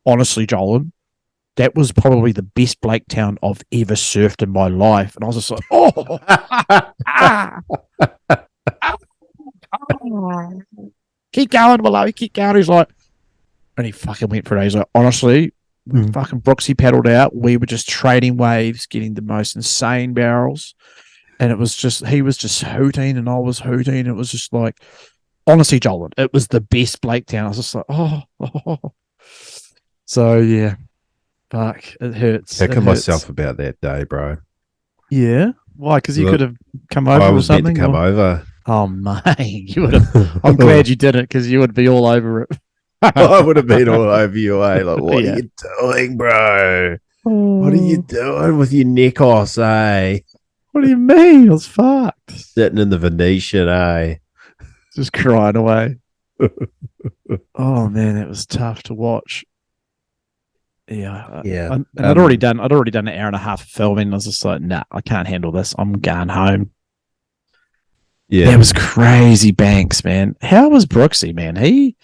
honestly, Joel, that was probably the best Blaketown I've ever surfed in my life. And I was just like, keep going, Malloy, keep going. He's like, and he fucking went for it. He's like, honestly, fucking Brooksy paddled out. We were just trading waves, getting the most insane barrels. And it was just, he was just hooting and I was hooting. It was just like, honestly, Joel, it was the best Blaketown. I was just like, So, yeah. Fuck, it hurts. Kicking myself about that day, bro. Yeah? Why? Because you could have come over I was or something? meant to come over. Oh, mate. You would have, I'm glad you did it because you would be all over it. I would have been all over you, eh? Like, what Yeah. are you doing, bro? What are you doing with your neck off, eh? What do you mean? I was fucked. Sitting in the Venetian, eh? Just crying away. Oh man, it was tough to watch. Yeah, Yeah. and I'd already done an hour and a half of filming. I was just like, nah, I can't handle this. I'm going home. Yeah. It was crazy, Banks, man. How was Brooksy, man? He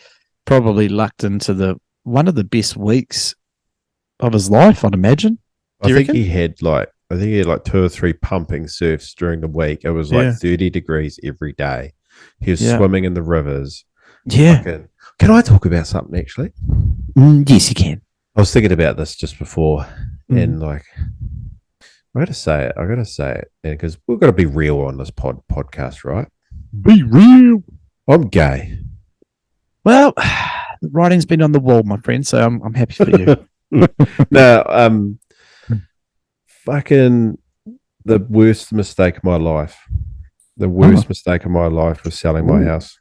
probably lucked into one of the best weeks of his life, I'd imagine. I think he had like 2 or 3 pumping surfs during the week. It was like 30 degrees every day. He was swimming in the rivers. Yeah. Can I talk about something actually? Yes, you can. I was thinking about this just before, and like, I gotta say it, because we've got to be real on this podcast, right? Be real. I'm gay. Well, the writing's been on the wall, my friend. So I'm happy for you. No, fucking the worst mistake of my life. The worst mistake of my life was selling my house.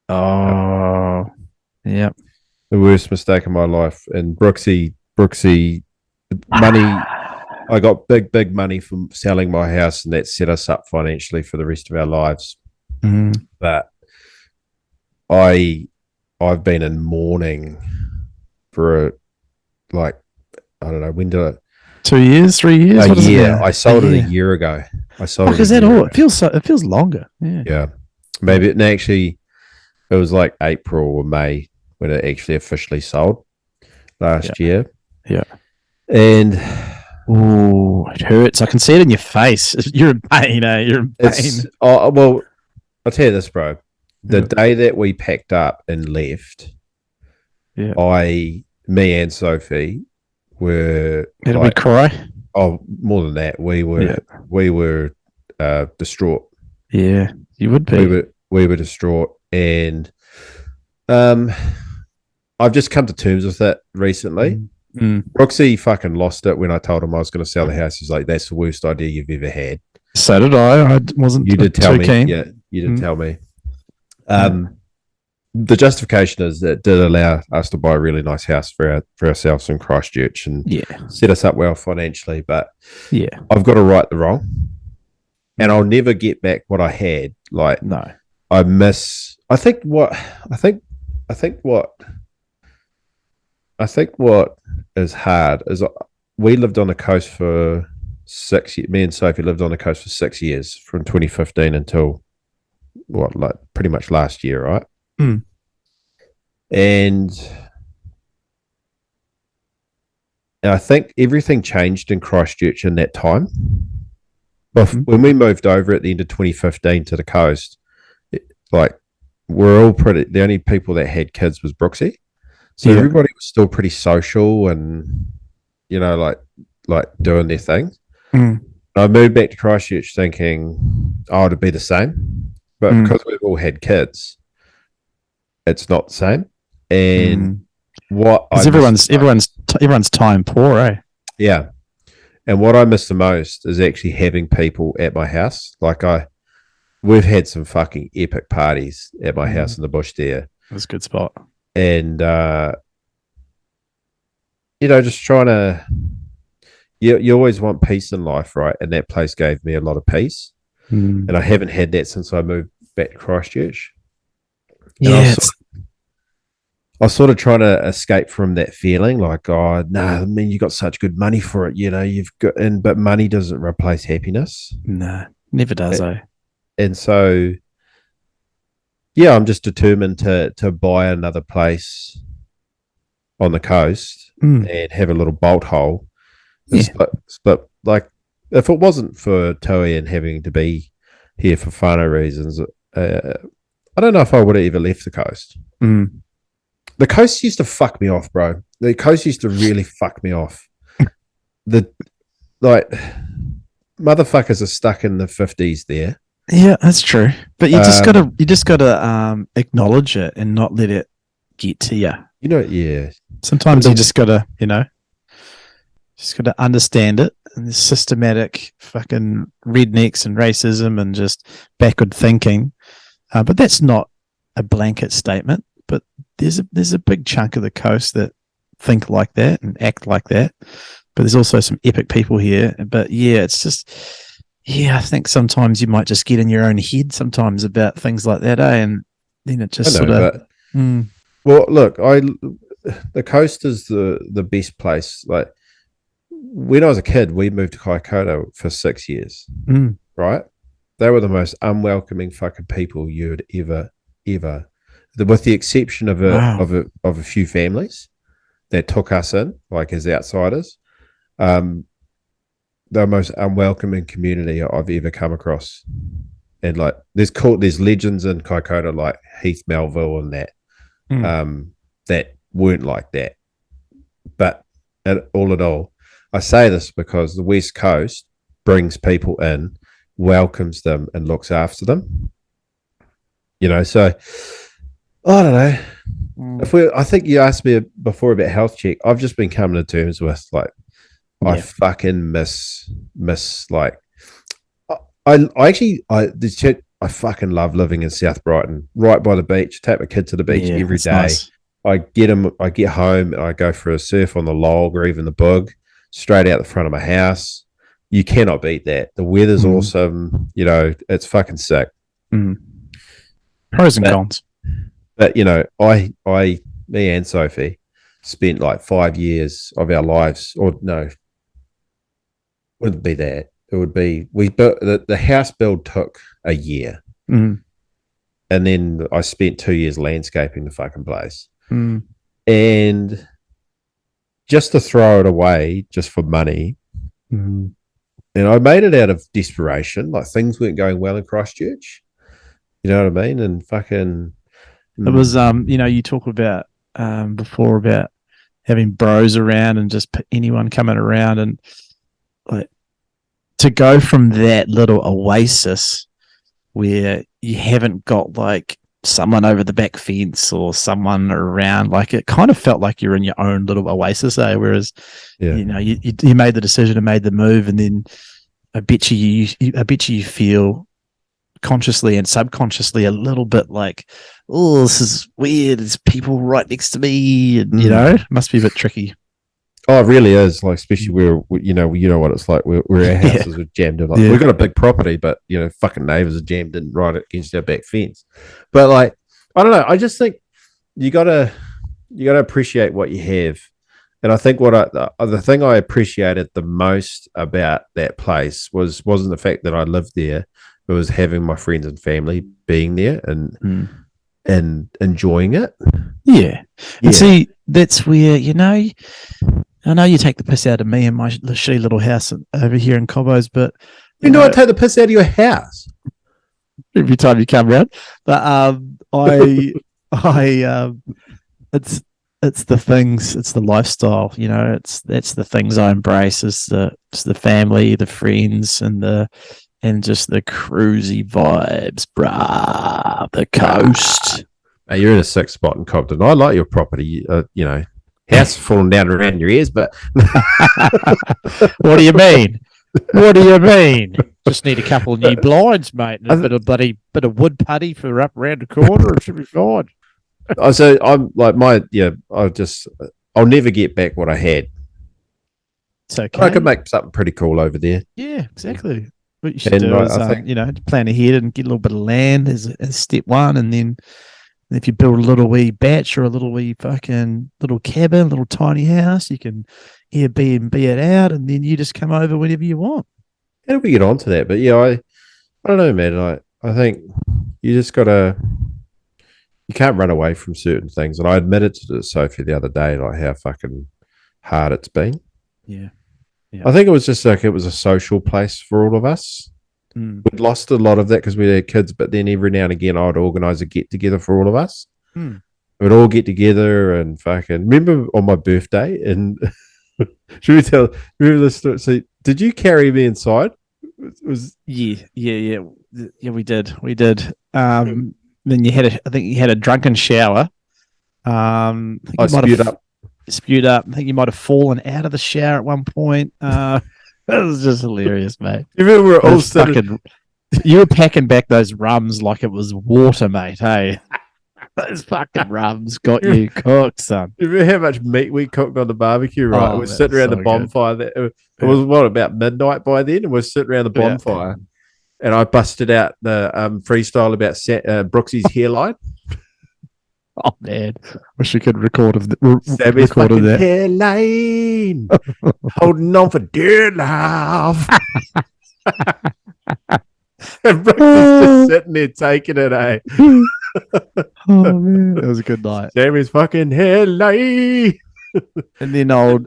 Oh, yeah. The worst mistake of my life. And Brooksy, money. I got big money from selling my house, and that set us up financially for the rest of our lives. But I've been in mourning for I don't know, when did I? 2 years, 3 years? A year. I sold it a year ago. Fuck, is that all? It feels longer. Yeah. Yeah. Maybe it was like April or May when it actually officially sold last year. Yeah. And oh, it hurts. I can see it in your face. You're in pain, eh? You're in pain. Well, I'll tell you this, bro. The day that we packed up and left, me and Sophie were Did we cry? Oh, more than that. We were distraught. Yeah, you would be. We were distraught, and I've just come to terms with it recently. Roxy fucking lost it when I told him I was going to sell the house. He's like, "That's the worst idea you've ever had." So did I. I wasn't. You did tell me. Keen. Yeah, you did tell me. The justification is that it did allow us to buy a really nice house for ourselves in Christchurch and set us up well financially. But I've got to right the wrong, and I'll never get back what I had. Like, no, I miss. I think what is hard is we lived on the coast for 6 years. Me and Sophie lived on the coast for 6 years, from 2015 until pretty much last year, right? And I think everything changed in Christchurch in that time. But when we moved over at the end of 2015 to the coast, we're all the only people that had kids was Brooksy. So everybody was still pretty social and, like doing their thing. I moved back to Christchurch thinking, it'd be the same. But because we've all had kids, it's not the same. And everyone's time poor, eh? Yeah. And what I miss the most is actually having people at my house. We've had some fucking epic parties at my house in the bush there. That's a good spot. And just trying to you always want peace in life, right? And that place gave me a lot of peace. And I haven't had that since I moved back to Christchurch. I was sort of trying to escape from that feeling, you got such good money for it, but money doesn't replace happiness. No, never does, And so, I'm just determined to buy another place on the coast and have a little bolt hole. But if it wasn't for Toei and having to be here for whānau reasons, I don't know if I would have ever left the coast. The coast used to fuck me off, bro. The coast used to really fuck me off. Motherfuckers are stuck in the 50s there. Yeah, that's true. But you just gotta acknowledge it and not let it get to you. Sometimes you just gotta understand it. And the systematic fucking rednecks and racism and just backward thinking But that's not a blanket statement. But there's a big chunk of the coast that think like that and act like that. But there's also some epic people here. But yeah, it's just, I think sometimes you might just get in your own head sometimes about things like that, and then it just sort of. Well, look, the coast is the best place. Like when I was a kid, we moved to Kaikoura for 6 years. Right? They were the most unwelcoming fucking people you'd ever, with the exception of a few families that took us in, like as outsiders. The most unwelcoming community I've ever come across. And like there's legends in Kaikoura like Heath Melville and that that weren't like that. But all in all, I say this because the West Coast brings people in, welcomes them, and looks after them. You know, so I don't know. I think you asked me before about health check. I've just been coming to terms with like I fucking miss like I fucking love living in South Brighton, right by the beach. Take my kid to the beach every day. Nice. I get home and I go for a surf on the log or even the boog, straight out the front of my house. You cannot beat that. The weather's awesome. You know, it's fucking sick. Pros and cons. But you know, me and Sophie spent like 5 years of our lives, or no, wouldn't be that. It would be we built the house build took a year, and then I spent 2 years landscaping the fucking place, and just to throw it away just for money, and I made it out of desperation. Like things weren't going well in Christchurch, you know what I mean? And fucking, it was you know, you talk about before about having bros around and just anyone coming around, and like to go from that little oasis where you haven't got like someone over the back fence or someone around, like it kind of felt like you're in your own little oasis, whereas you know you made the decision and made the move, and then I bet you feel consciously and subconsciously a little bit like, oh, this is weird, there's people right next to me, and you know, it must be a bit tricky. Oh, it really is. Like, especially where you know what it's like. Where our houses are jammed in. Like, we've got a big property, but you know, fucking neighbours are jammed in right against our back fence. But like, I don't know. I just think you gotta appreciate what you have. And I think the thing I appreciated the most about that place wasn't the fact that I lived there. It was having my friends and family being there and enjoying it. Yeah. And see, that's where, you know, I know you take the piss out of me and my shitty little house over here in Cobbo's, but you know, I take the piss out of your house every time you come around. But it's the things, it's the lifestyle, you know, that's the things I embrace. It's the family, the friends, and just the cruisy vibes, brah, the coast. Hey, you're in a sick spot in Cobden. I like your property, you know. House falling down around your ears, but what do you mean? What do you mean? Just need a couple of new blinds, mate, and a bit of wood putty for up around the corner. It should be fine. So I'm like I'll never get back what I had. It's okay. I could make something pretty cool over there. Yeah, exactly. What you should do is, you know, plan ahead and get a little bit of land as step one, and then if you build a little wee batch or a little wee fucking little cabin, little tiny house, you can Airbnb it out, and then you just come over whenever you want. How do we get onto that? But yeah, I don't know, man. I think you just gotta. You can't run away from certain things, and I admitted to Sophie the other day like how fucking hard it's been. Yeah. I think it was just like it was a social place for all of us. We'd lost a lot of that because we had kids, but then every now and again I'd organise a get together for all of us. We'd all get together and fucking remember on my birthday and remember this story? So did you carry me inside? Yeah, we did. Then you had I think you had a drunken shower. I spewed up. I think you might have fallen out of the shower at one point. That was just hilarious, mate. You remember we were all sitting. You were packing back those rums like it was water, mate. Hey, those fucking rums got you cooked, son. You remember how much meat we cooked on the barbecue, right? Oh, We're sitting around so the bonfire. It was what, about midnight by then, and we're sitting around the bonfire. And I busted out the freestyle about Brooksy's hairline. Oh man, wish we could recorded that hairline, holding on for dear life. And Brooksy's just sitting there taking it, eh? Oh man, that was a good night. Sammy's fucking hairline. And then old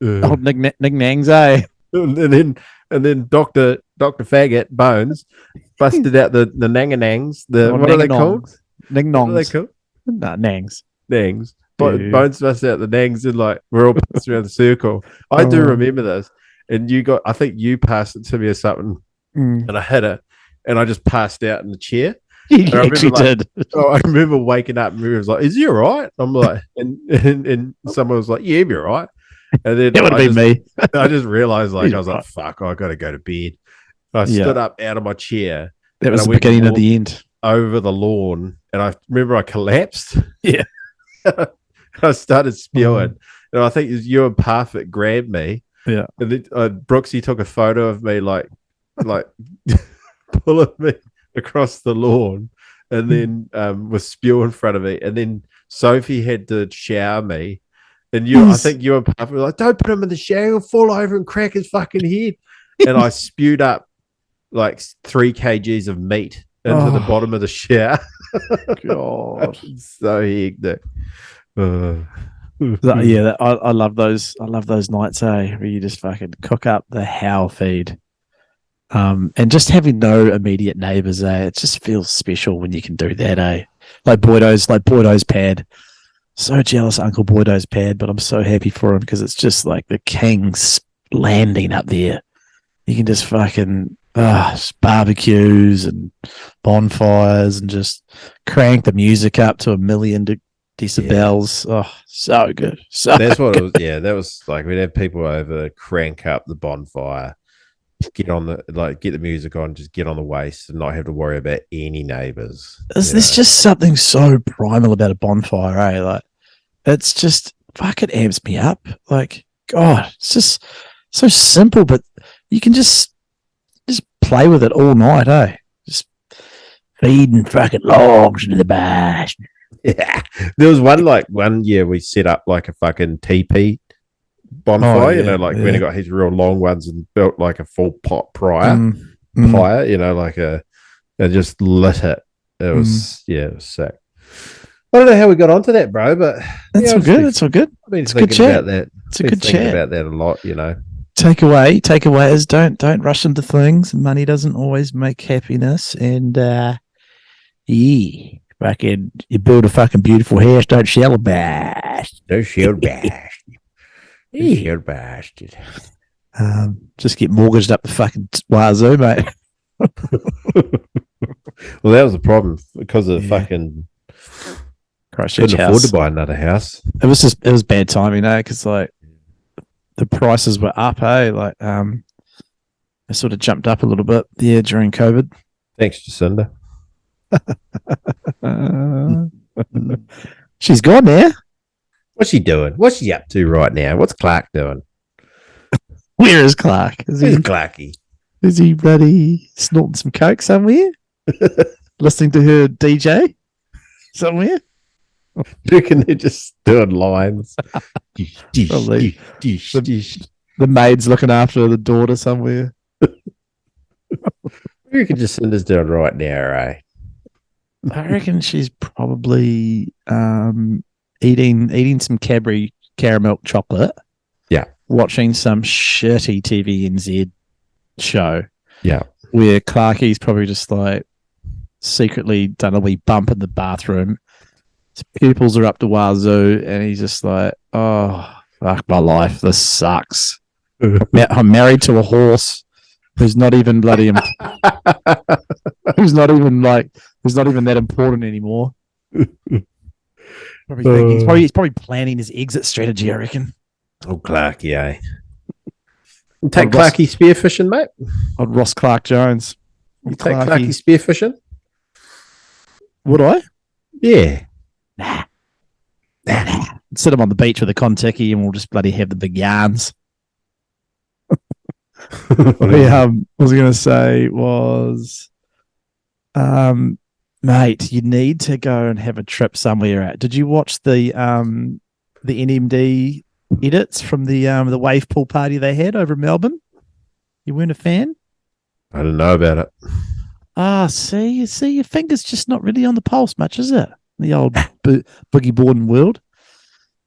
Nick Nangs, eh? And then Dr. Faggot Bones busted out the nanganangs. What are they called? Ning What are they nongs. called? Nah, Nangs. Nangs. Dude. Bones busted out the nangs and like we're all passed around the circle. I do remember this. And I think you passed it to me or something, and I hit it, and I just passed out in the chair. You actually did. Oh, I remember waking up and it was like, "Is he all right?" I'm like, and someone was like, "Yeah, you're right." And then It would have been me. I just realized, like, He's I was right. like, "Fuck, I got to go to bed." I stood up out of my chair. That was and the I went beginning of the end. over the lawn, and I remember I collapsed. Yeah. I started spewing, and I think it was you and Parfit grabbed me. Yeah. And then Brooksy took a photo of me, like pulling me across the lawn, and then was spew in front of me. And then Sophie had to shower me. And I think you and Parfit were like, "Don't put him in the shower, he'll fall over and crack his fucking head." And I spewed up like 3 kgs of meat into the bottom of the shower. God. So hectic. I love those. I love those nights, where you just fucking cook up the howl feed, and just having no immediate neighbours. It just feels special when you can do that. Like Boydo's pad. So jealous, of Uncle Boydo's pad, but I'm so happy for him because it's just like the king's landing up there. You can just fucking just barbecues and bonfires and just crank the music up to 1,000,000 decibels. Oh, so good. That's what it was. Yeah, that was like we'd have people over, crank up the bonfire, get the music on, just get on the waist and not have to worry about any neighbors. There's just something so primal about a bonfire, Like, it's just fucking amps me up. Like, God, it's just so simple, but you can just play with it all night, Just feeding fucking logs into the bash. Yeah, there was one year we set up like a fucking teepee bonfire, when he got his real long ones and built like a full pot pyre, and just lit it. It was it was sick. I don't know how we got onto that, bro, but that's all good. It's all good. I've been it's a good thinking chat. about that. It's a good chat about that a lot, Takeaway is don't rush into things. Money doesn't always make happiness, and fucking you build a fucking beautiful house. Don't shell a bash. Don't shell bash. Don't shell bastard. Just get mortgaged up the fucking wazoo, mate. Well, that was the problem because of fucking Christchurch couldn't afford to buy another house. It was bad timing, because like the prices were up, like they sort of jumped up a little bit during COVID. Thanks, Jacinda. She's gone now. What's she doing? What's she up to right now? What's Clarke doing? Where is Clarke? Where's Clarky? Is he bloody snorting some coke somewhere? Listening to her DJ somewhere? Do you reckon they're just doing lines? Probably. The maid's looking after the daughter somewhere. You reckon Jacinda's doing right now, eh? I reckon she's probably eating some Cadbury caramel chocolate. Yeah. Watching some shitty TVNZ show. Yeah. Where Clarkie's probably just like secretly done a wee bump in the bathroom. His pupils are up to wazoo, and he's just like, "Oh, fuck my life. This sucks. I'm married to a horse who's not even bloody, who's not even that important anymore." He's probably planning his exit strategy, I reckon. Oh, Clarky, eh? Take Clarky spearfishing, mate. Old Ross Clarke Jones. You take Clarke spearfishing? Would I? Yeah. Nah. Sit him on the beach with a Kontiki and we'll just bloody have the big yarns. I was going to say was, mate, you need to go and have a trip somewhere. Did you watch the NMD edits from the wave pool party they had over in Melbourne? You weren't a fan? I don't know about it. See, your finger's just not really on the pulse much, is it? The old boogie boarding world.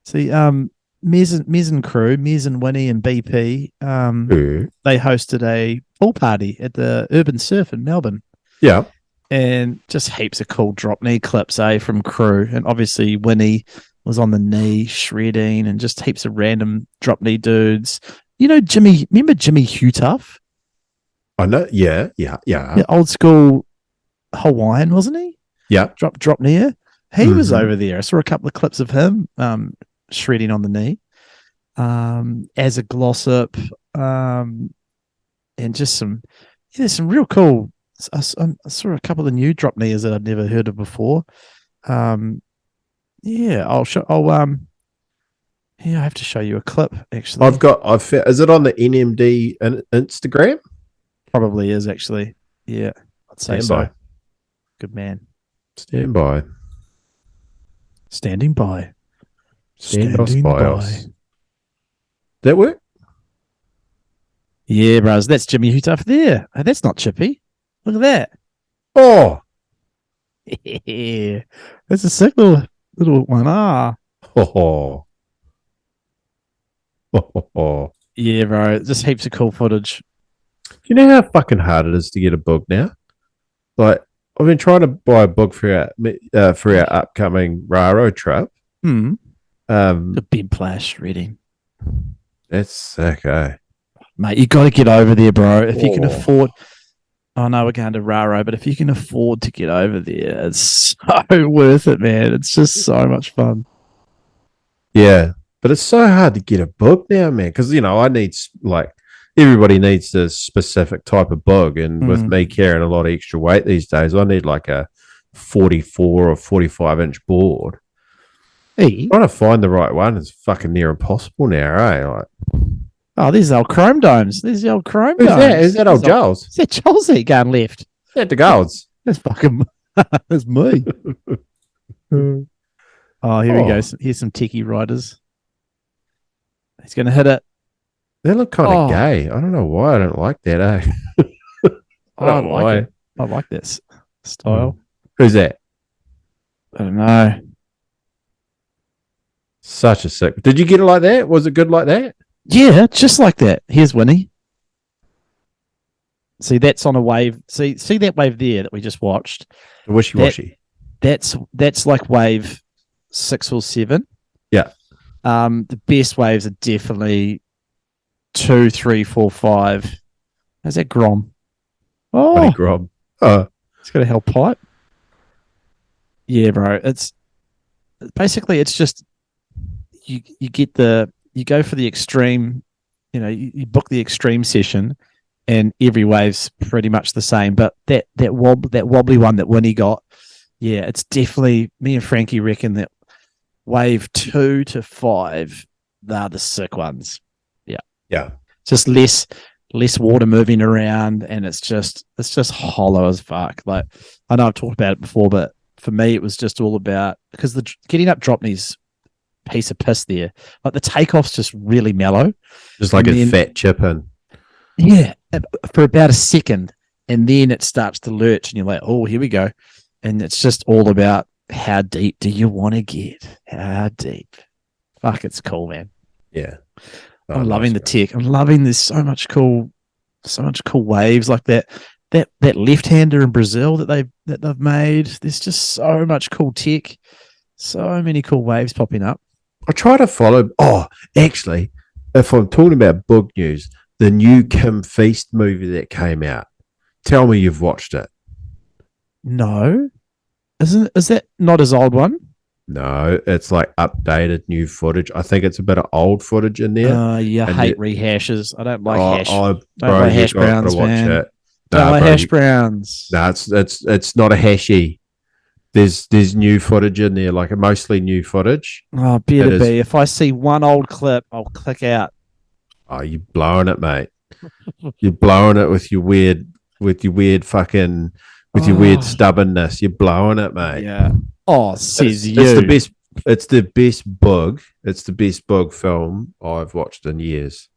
See, Mez and crew, Mez and Winnie and BP, they hosted a pool party at the Urban Surf in Melbourne. Yeah. And just heaps of cool drop knee clips, from crew. And obviously Winnie was on the knee shredding and just heaps of random drop knee dudes. You know, remember Jimmy Hutuff? I know. Yeah. Old school Hawaiian, wasn't he? Yeah. Drop knee. He was over there. I saw a couple of clips of him shredding on the knee. As a glossop, and just some real cool. I saw a couple of new drop knees that I'd never heard of before. I'll show. I have to show you a clip. Actually, is it on the NMD Instagram? Probably is actually. Yeah, I'd say Stand by. so. Good man. Stand by. Standing by. Standing by us. That work? Yeah, bros. That's Jimmy Hutuff there. Oh, that's not Chippy. Look at that. Oh. Yeah. That's a sick little one. Oh. Yeah, bro. Just heaps of cool footage. Do you know how fucking hard it is to get a boog now? Like, I've been trying to buy a boog for our upcoming Raro trip. The big plash reading. That's sick, eh? Mate, you got to get over there, bro. If you can afford... I know we're going to Raro, but if you can afford to get over there, it's so worth it, man. It's just so much fun. Yeah, but it's so hard to get a boog now, man, because, I need, everybody needs a specific type of boog, and with me carrying a lot of extra weight these days, I need like a 44 or 45-inch board. Hey. Trying to find the right one is fucking near impossible now, eh? These old chrome domes. There's the old chrome domes. Is that old Giles? Is that Giles there going left? Is that the Golds? That's fucking... That's me. Here we go. Here's some techie riders. He's going to hit it. They look kind of gay. I don't know why I don't like that, eh? I like it. I like this style. Who's that? I don't know. Such a sick. Did you get it like that? Was it good like that? Yeah, just like that. Here's Winnie. See, that's on a wave. See that wave there that we just watched? The wishy-washy. That's like wave 6 or 7. Yeah. The best waves are definitely 2, 3, 4, 5. How's that Grom? Oh, Grom. It's got a hell pipe. Yeah, bro. It's just you go for the extreme. You book the extreme session, and every wave's pretty much the same. But that wobbly one that Winnie got, yeah, it's definitely, me and Frankie reckon that wave 2 to 5, they're the sick ones. Yeah. Just less water moving around, and it's just hollow as fuck. Like, I know I've talked about it before, but for me it was just all about, because the getting up drop knees piece of piss there. Like, the takeoff's just really mellow. Just like a fat chip in. Yeah, for about a second, and then it starts to lurch, and you're like, oh, here we go. And it's just all about, how deep do you want to get? How deep? Fuck, it's cool, man. Yeah. I'm loving the tech. I'm loving this. So much cool waves like that. That left-hander in Brazil that they've made. There's just so much cool tech. So many cool waves popping up. I try to follow. Oh, actually, if I'm talking about boog news, the new Kim Feast movie that came out. Tell me you've watched it. No, is that not his old one? No, it's like updated new footage. I think it's a bit of old footage in there. I hate rehashes. I don't like hash. Don't like hash browns, man. It. Don't like bro, hash browns. No, it's not a hashy. There's new footage in there, like mostly new footage. Oh, better be. If I see one old clip, I'll click out. Oh, you're blowing it, mate. You're blowing it with your weird fucking, with your weird stubbornness. You're blowing it, mate. Yeah. Oh, says you. It's the best. It's the best boog. It's the best boog film I've watched in years.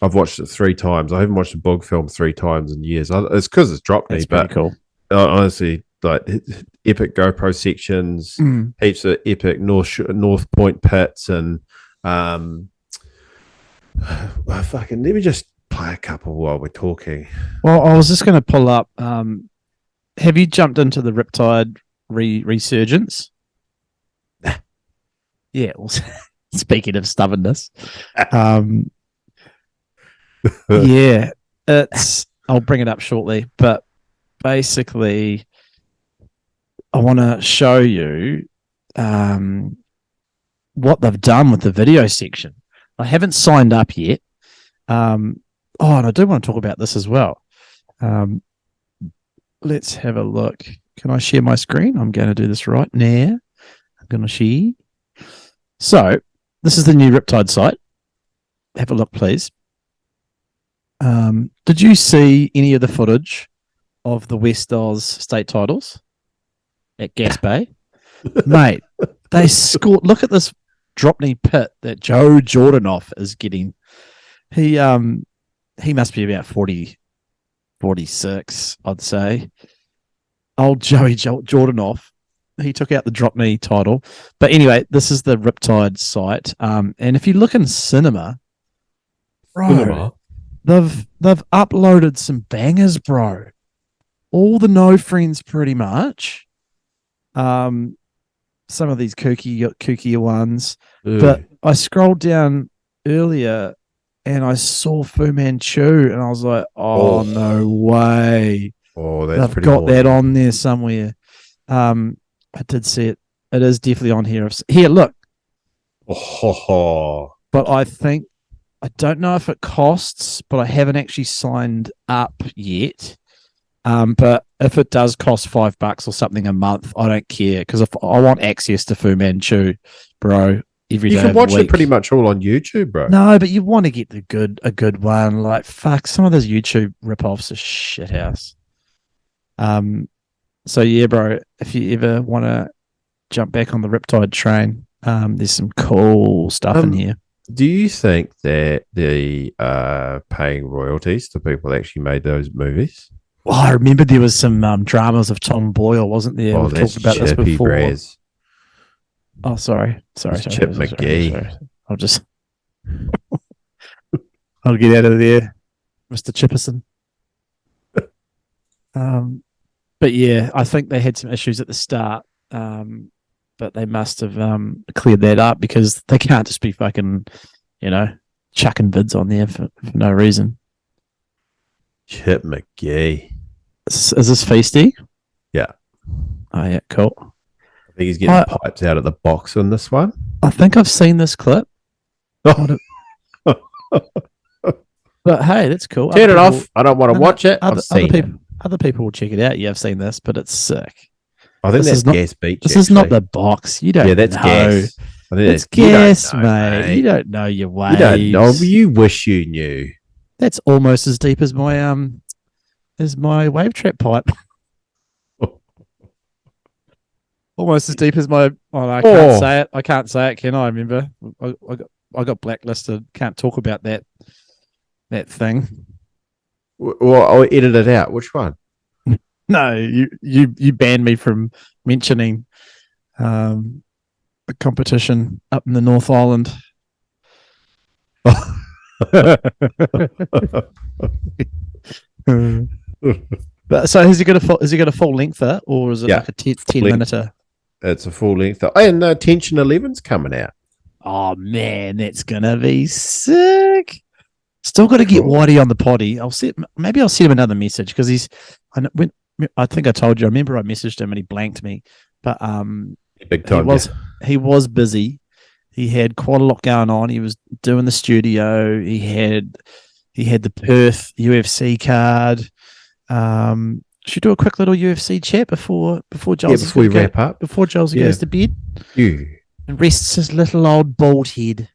I've watched it 3 times. I haven't watched a boog film 3 times in years. It's because it's dropped me, but cool. Honestly, like epic GoPro sections, heaps of epic North Point pits, and fucking. Let me just play a couple while we're talking. Well, I was just going to pull up. Have you jumped into the Riptide resurgence? Yeah. Well, speaking of stubbornness, yeah, it's. I'll bring it up shortly, but basically, I want to show you what they've done with the video section. I haven't signed up yet. And I do want to talk about this as well. Let's have a look. Can I share my screen? I'm going to do this right now. I'm going to share. So, this is the new Riptide site. Have a look, please. Did you see any of the footage of the West Oz state titles at Gas Bay? Mate, they scored. Look at this drop knee pit that Joe Jordanoff is getting. He must be about 40, 46, I'd say. Old Joey Jordanoff. He took out the drop knee title. But anyway, this is the Riptide site. And if you look in cinema, bro, they've uploaded some bangers, bro. All the friends pretty much. Some of these kookier ones. Ooh. But I scrolled down earlier and I saw Fu Manchu and I was like, oh. No way. Oh, that's They've pretty got horny. that on there somewhere. I did see it. It is definitely on here. Here, look. Oh. But I don't know if it costs, but I haven't actually signed up yet. But if it does cost $5 or something a month, I don't care because if I want access to Fu Manchu, bro, every day. You can watch it pretty much all on YouTube, bro. No, but you want to get a good one. Like fuck, some of those YouTube ripoffs are shit house. So yeah, bro, if you ever want to jump back on the Riptide train, there's some cool stuff in here. Do you think that they are paying royalties to people that actually made those movies? Well, I remember there was some dramas of Tom Boyle, wasn't there? Oh, we've talked about this before. Braz. Oh, sorry. Chip McGee. Sorry. I'll get out of there, Mr. Chipperson. But yeah, I think they had some issues at the start, but they must have cleared that up because they can't just be fucking, chucking vids on there for no reason. Chip McGee. Is this Feasty? Yeah. Oh, yeah, cool. I think he's getting pipes out of the box on this one. I think I've seen this clip. Oh. But hey, that's cool. Turn it off. I don't want to watch it. Other people will check it out. Yeah, I've seen this, but it's sick. I think that's Gas Beach. This is not the box. You don't know. Yeah, that's gas. I think it's gas, mate. You don't know your waves. You don't know. You wish you knew. That's almost as deep as my wave trap pipe. Almost as deep as my. Oh, no, I can't say it. I can't say it. Can I? Remember, I got blacklisted. Can't talk about that thing. Well, I'll edit it out. Which one? No, you banned me from mentioning a competition up in the North Island. But so has he got a full lengther or is it like a 10 minute? It's a full length. And Tension 11's coming out. Oh man, that's gonna be sick. Still got to get Whitey on the poddy. Maybe I'll send him another message because I think I told you. I remember I messaged him and he blanked me. But big time. He was busy. He had quite a lot going on. He was doing the studio. He had the Perth UFC card. Should we do a quick little UFC chat before Joel's Yeah, before we wrap up. before Joel's Yeah. goes to bed Yeah. and rests his little old bald head.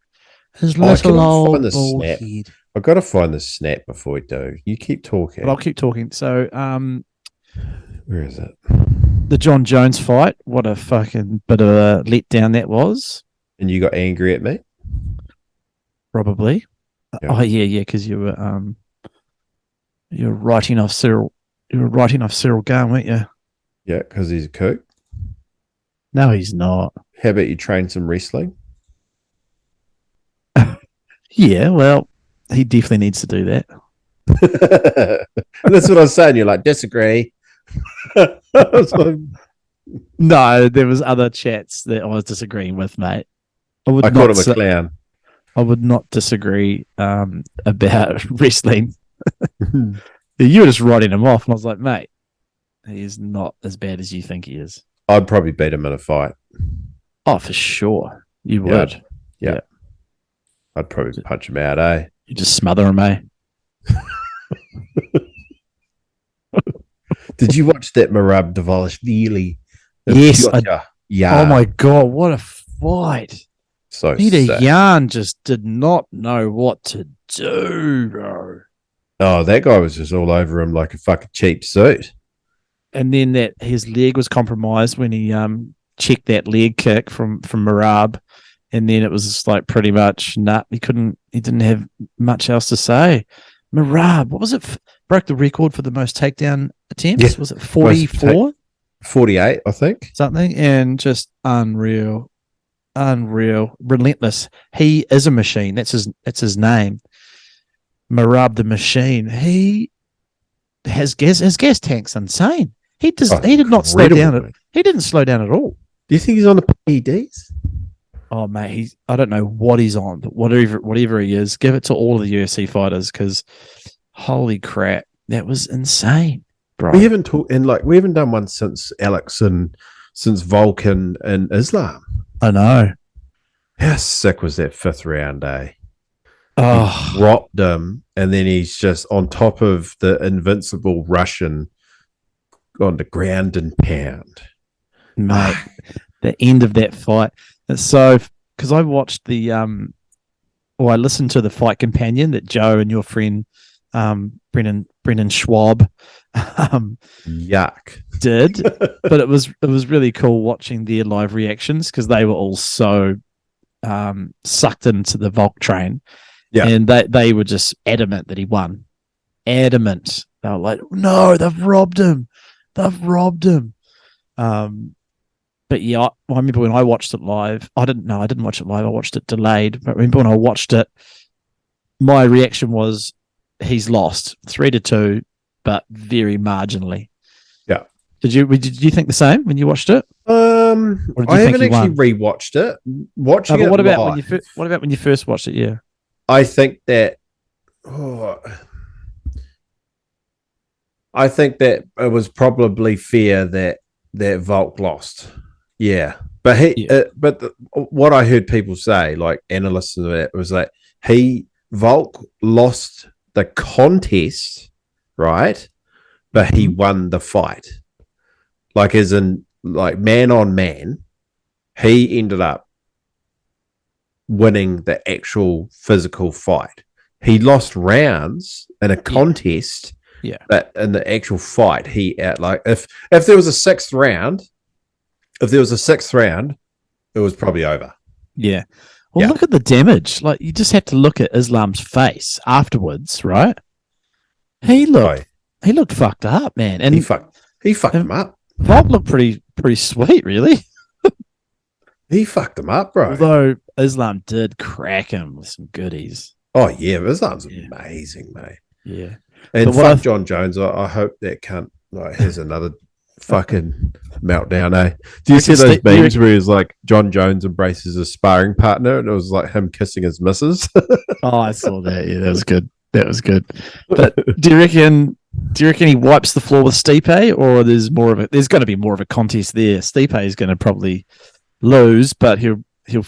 His Oh, little can I old find the bald snap? head. I've got to find the snap before we do. You keep talking. But I'll keep talking. So, Where is it? the John Jones fight. What a fucking bit of a letdown that was. And you got angry at me? Probably. Yeah. Oh yeah, because you were writing off Cyril. You were writing off Cyril Garn, weren't you? Yeah, because he's a kook. No, he's not. How about you train some wrestling? Yeah, well, he definitely needs to do that. That's what I was saying. You're like, disagree. I was like, No, there was other chats that I was disagreeing with, mate. I called him a clown. I would not disagree about wrestling. You were just writing him off, and I was like, mate, he is not as bad as you think he is. I'd probably beat him in a fight. Oh, for sure. You Yeah. would. Yeah. I'd probably punch him out, eh? You just smother him, eh? Did you watch that Marab Davalishvili? Yes. Yeah. Oh, my God. What a fight. So Peter sick. Yan just did not know what to do, bro. Oh, that guy was just all over him like a fucking cheap suit. And then that his leg was compromised when he checked that leg kick from Marab. And then it was just like pretty much he didn't have much else to say. Marab, what was it? Broke the record for the most takedown attempts. Yeah. Was it 44? 48, I think. Something, and just unreal, relentless. He is a machine. That's his name. Marab the Machine. He has his gas tank's insane. He did not slow down. Incredible, mate. He didn't slow down at all. Do you think he's on the PEDs? Oh mate, I don't know what he's on, but whatever he is, give it to all of the UFC fighters because holy crap, that was insane, bro. We haven't done one since Alex and since Vulcan and Islam. I know. How sick was that fifth round, eh? Oh, He dropped him, and then he's just on top of the invincible Russian on the ground and pound. mate, the end of that fight. It's so because I watched I listened to the Fight Companion that Joe and your friend Brennan Schwab Yuck. did, but it was really cool watching their live reactions because they were all so sucked into the Volk train. Yeah. And they were just adamant that he won. Adamant. They were like, no, they've robbed him. But yeah, I remember when I watched it live. I didn't watch it live. I watched it delayed. But I remember when I watched it, my reaction was he's lost 3-2, but very marginally. Yeah. Did you think the same when you watched it? Or did you I think haven't he won? actually rewatched it. Watching But it what about live, when you first watched it? Yeah. I think that it was probably fair that Volk lost. Yeah, but what I heard people say, like analysts and that, was that Volk lost the contest, right? But he won the fight, like as in like man on man. He ended up winning the actual physical fight. He lost rounds in a contest. Yeah. But in the actual fight, if there was a sixth round, it was probably over. Yeah. Well, look at the damage. Like you just have to look at Islam's face afterwards, right? He looked fucked up, man. And he fucked him up. Volk looked pretty sweet, really. He fucked him up, bro. Although Islam did crack him with some goodies. Oh yeah, Islam's amazing, mate. Yeah. And But what fuck John Jones. I hope that cunt has another fucking meltdown, eh? Do you see those memes where he's like John Jones embraces his sparring partner and it was like him kissing his missus? Oh, I saw that. Yeah, that was good. But do you reckon he wipes the floor with Stipe, or there's going to be more of a contest there? Stipe is going to probably lose, but he'll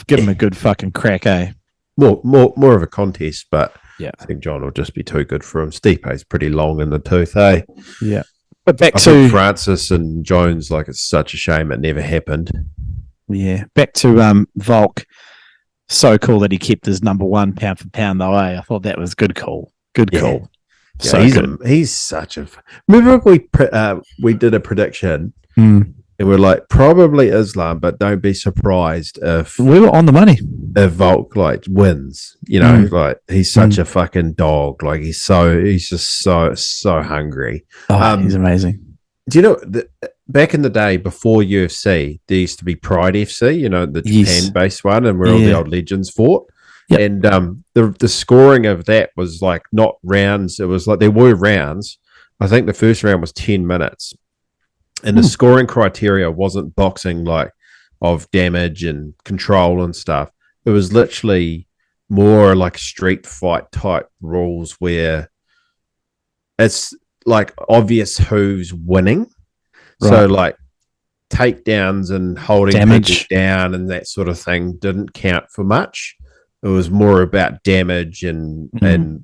give him a good fucking crack, eh? More of a contest, but Yeah. I think John will just be too good for him. Stipe's pretty long in the tooth, hey? Yeah. But back I to think Francis and Jones, like, it's such a shame it never happened. back to Volk. So cool that he kept his number one pound for pound though. I thought that was good call. Good Yeah. call. Yeah, So good. he's such a. Remember we did a prediction Mm. and we're like probably Islam, but don't be surprised if We were on the money. Volk like wins. You know, like he's such a fucking dog. Like he's just so hungry. Oh, he's amazing. Do you know back in the day before UFC, there used to be Pride FC, you know, the Japan-based one, and where all the old legends fought. Yep. And the scoring of that was like not rounds. It was like there were rounds. I think the first round was 10 minutes. And the scoring criteria wasn't boxing like of damage and control and stuff. It was literally more like street fight type rules where it's like obvious who's winning. Right. So like takedowns and holding damage down and that sort of thing didn't count for much. It was more about damage and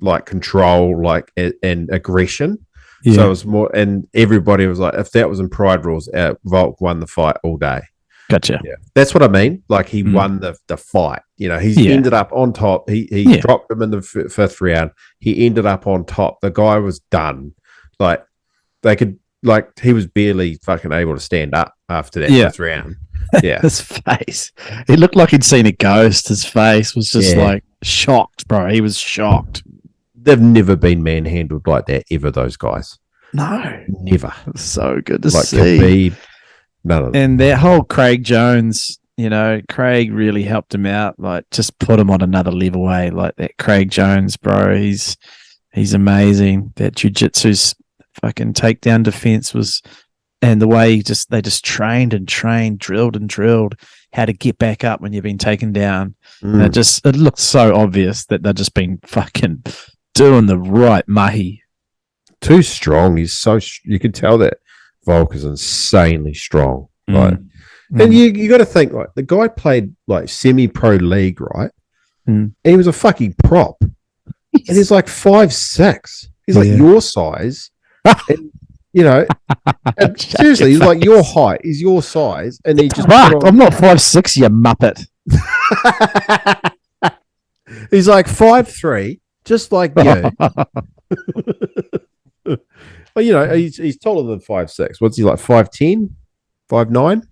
like control, like and aggression. Yeah. So it was more, and everybody was like, if that was in Pride rules, Volk won the fight all day. Gotcha. Yeah, that's what I mean. Like he won the fight. You know, he ended up on top. He dropped him in the fifth round. He ended up on top. The guy was done. Like they could, like he was barely fucking able to stand up after that fifth round. Yeah, his face. It looked like he'd seen a ghost. His face was just like shocked, bro. He was shocked. They've never been manhandled like that ever. Those guys, no, never. So good to like see. Khabib, none of them. And that whole Craig Jones, you know, Craig really helped him out. Like, just put him on another level. Way like that, Craig Jones, bro. He's amazing. That jiu-jitsu's fucking takedown defense was. And the way they just trained, drilled how to get back up when you've been taken down. And it looked so obvious that they've just been fucking doing the right mahi. Too strong. He's you can tell that Volk is insanely strong. Like, and you got to think like the guy played like semi-pro league, right? And he was a fucking prop. And he's like 5'6". He's like your size. And, you know, and seriously, he's like your height, he's your size, and he just. I'm not 5'6", you muppet. He's like 5'3", just like you. Well, you know, he's taller than 5'6". What's he like? 5'10", 5'9"?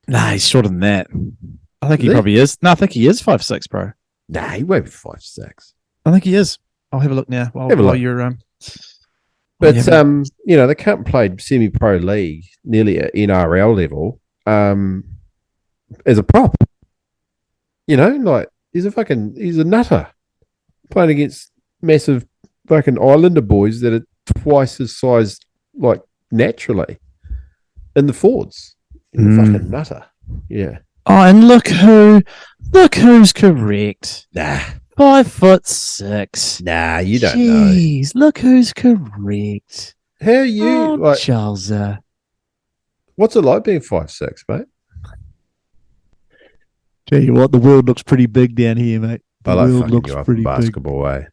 Nah, he's shorter than that. I think he probably is. No, I think he is 5'6", bro. Nah, he won't be 5'6". I think he is. I'll have a look now while you're But you know, they can't play semi-pro league nearly at NRL level as a prop. You know, like he's a nutter playing against massive fucking Islander boys that are twice his size, like naturally in the Fords. He's a fucking nutter. Yeah. Oh, and look who's correct. Nah. 5'6". Nah, you don't know. Jeez, look who's correct. How are you like Charles? What's it like being 5'6", mate? Tell you what, the world looks pretty big down here, mate. The I like world fucking looks you up pretty in basketball way.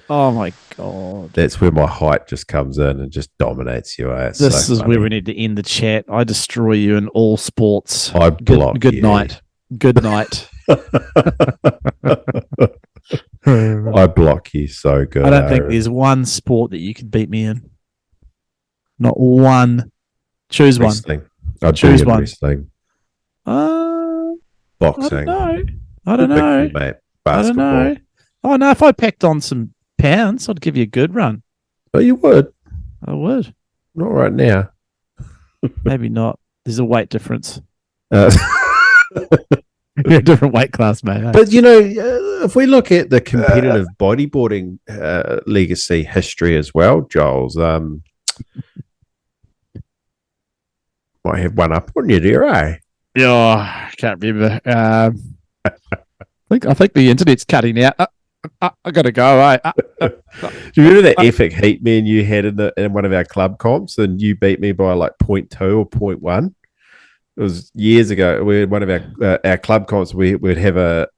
Oh my god. That's where my height just comes in and just dominates you. Eh? This is where we need to end the chat. I destroy you in all sports. I block good you. night. Good night. I block you so good. I don't think there's one sport that you could beat me in. Not one. Choose wrestling. one. I'd choose one. Wrestling. I Boxing. don't know. You, mate. Basketball. I don't know. Oh no, if I packed on some pounds, I'd give you a good run. Oh, you would? I would. Not right now. Maybe not. There's a weight difference. You're a different weight class, mate. But, you know, if we look at the competitive bodyboarding legacy history as well, Giles, might have one up on you there, eh? Yeah, I can't remember. I think the internet's cutting out. I gotta go. Eh? Do you remember that epic heat me and you had in one of our club comps, and you beat me by like 0.2 or 0.1? It was years ago. We had one of our club comps. We'd have a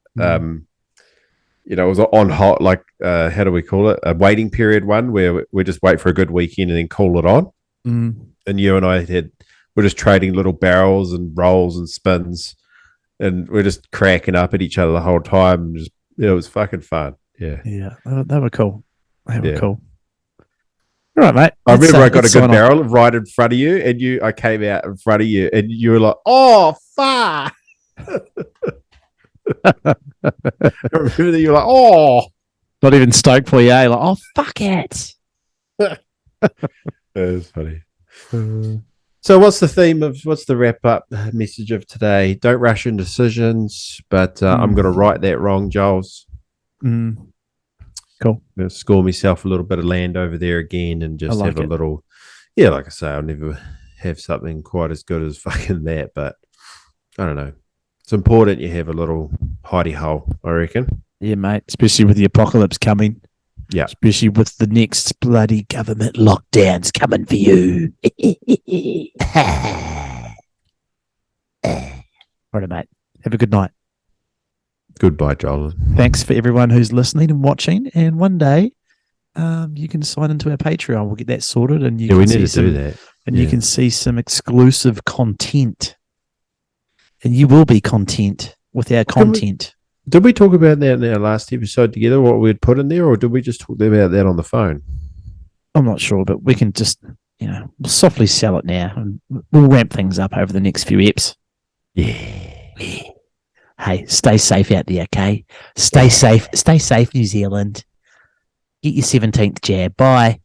it was on hot, like, how do we call it? A waiting period one where we just wait for a good weekend and then call it on. And you and I we're just trading little barrels and rolls and spins, and we're just cracking up at each other the whole time. It was fucking fun. Yeah. Yeah. They were cool. They were cool. All right, mate. I remember I got a good barrel right in front of you, and I came out in front of you, and you were like, "Oh, fuck!" I remember that you were like, "Oh," not even stoked for you. Like, oh, fuck it. It was funny. So, what's the wrap up message of today? Don't rush in decisions, but I'm going to write that wrong, Giles. Cool. I'm going to score myself a little bit of land over there again and just have a little, like I say, I'll never have something quite as good as fucking that, but I don't know. It's important you have a little hidey hole, I reckon. Yeah, mate, especially with the apocalypse coming. Yeah. Especially with the next bloody government lockdowns coming for you. All right, mate. Have a good night. Goodbye, Joel. Thanks for everyone who's listening and watching. And one day, you can sign into our Patreon. We'll get that sorted, and we need to do that. And you can see some exclusive content. And you will be content with our content. Did we talk about that in our last episode together? What we'd put in there, or did we just talk about that on the phone? I'm not sure, but we can just we'll softly sell it now, and we'll ramp things up over the next few eps. Yeah. Hey, stay safe out there, okay? Stay safe, New Zealand. Get your 17th jab. Bye.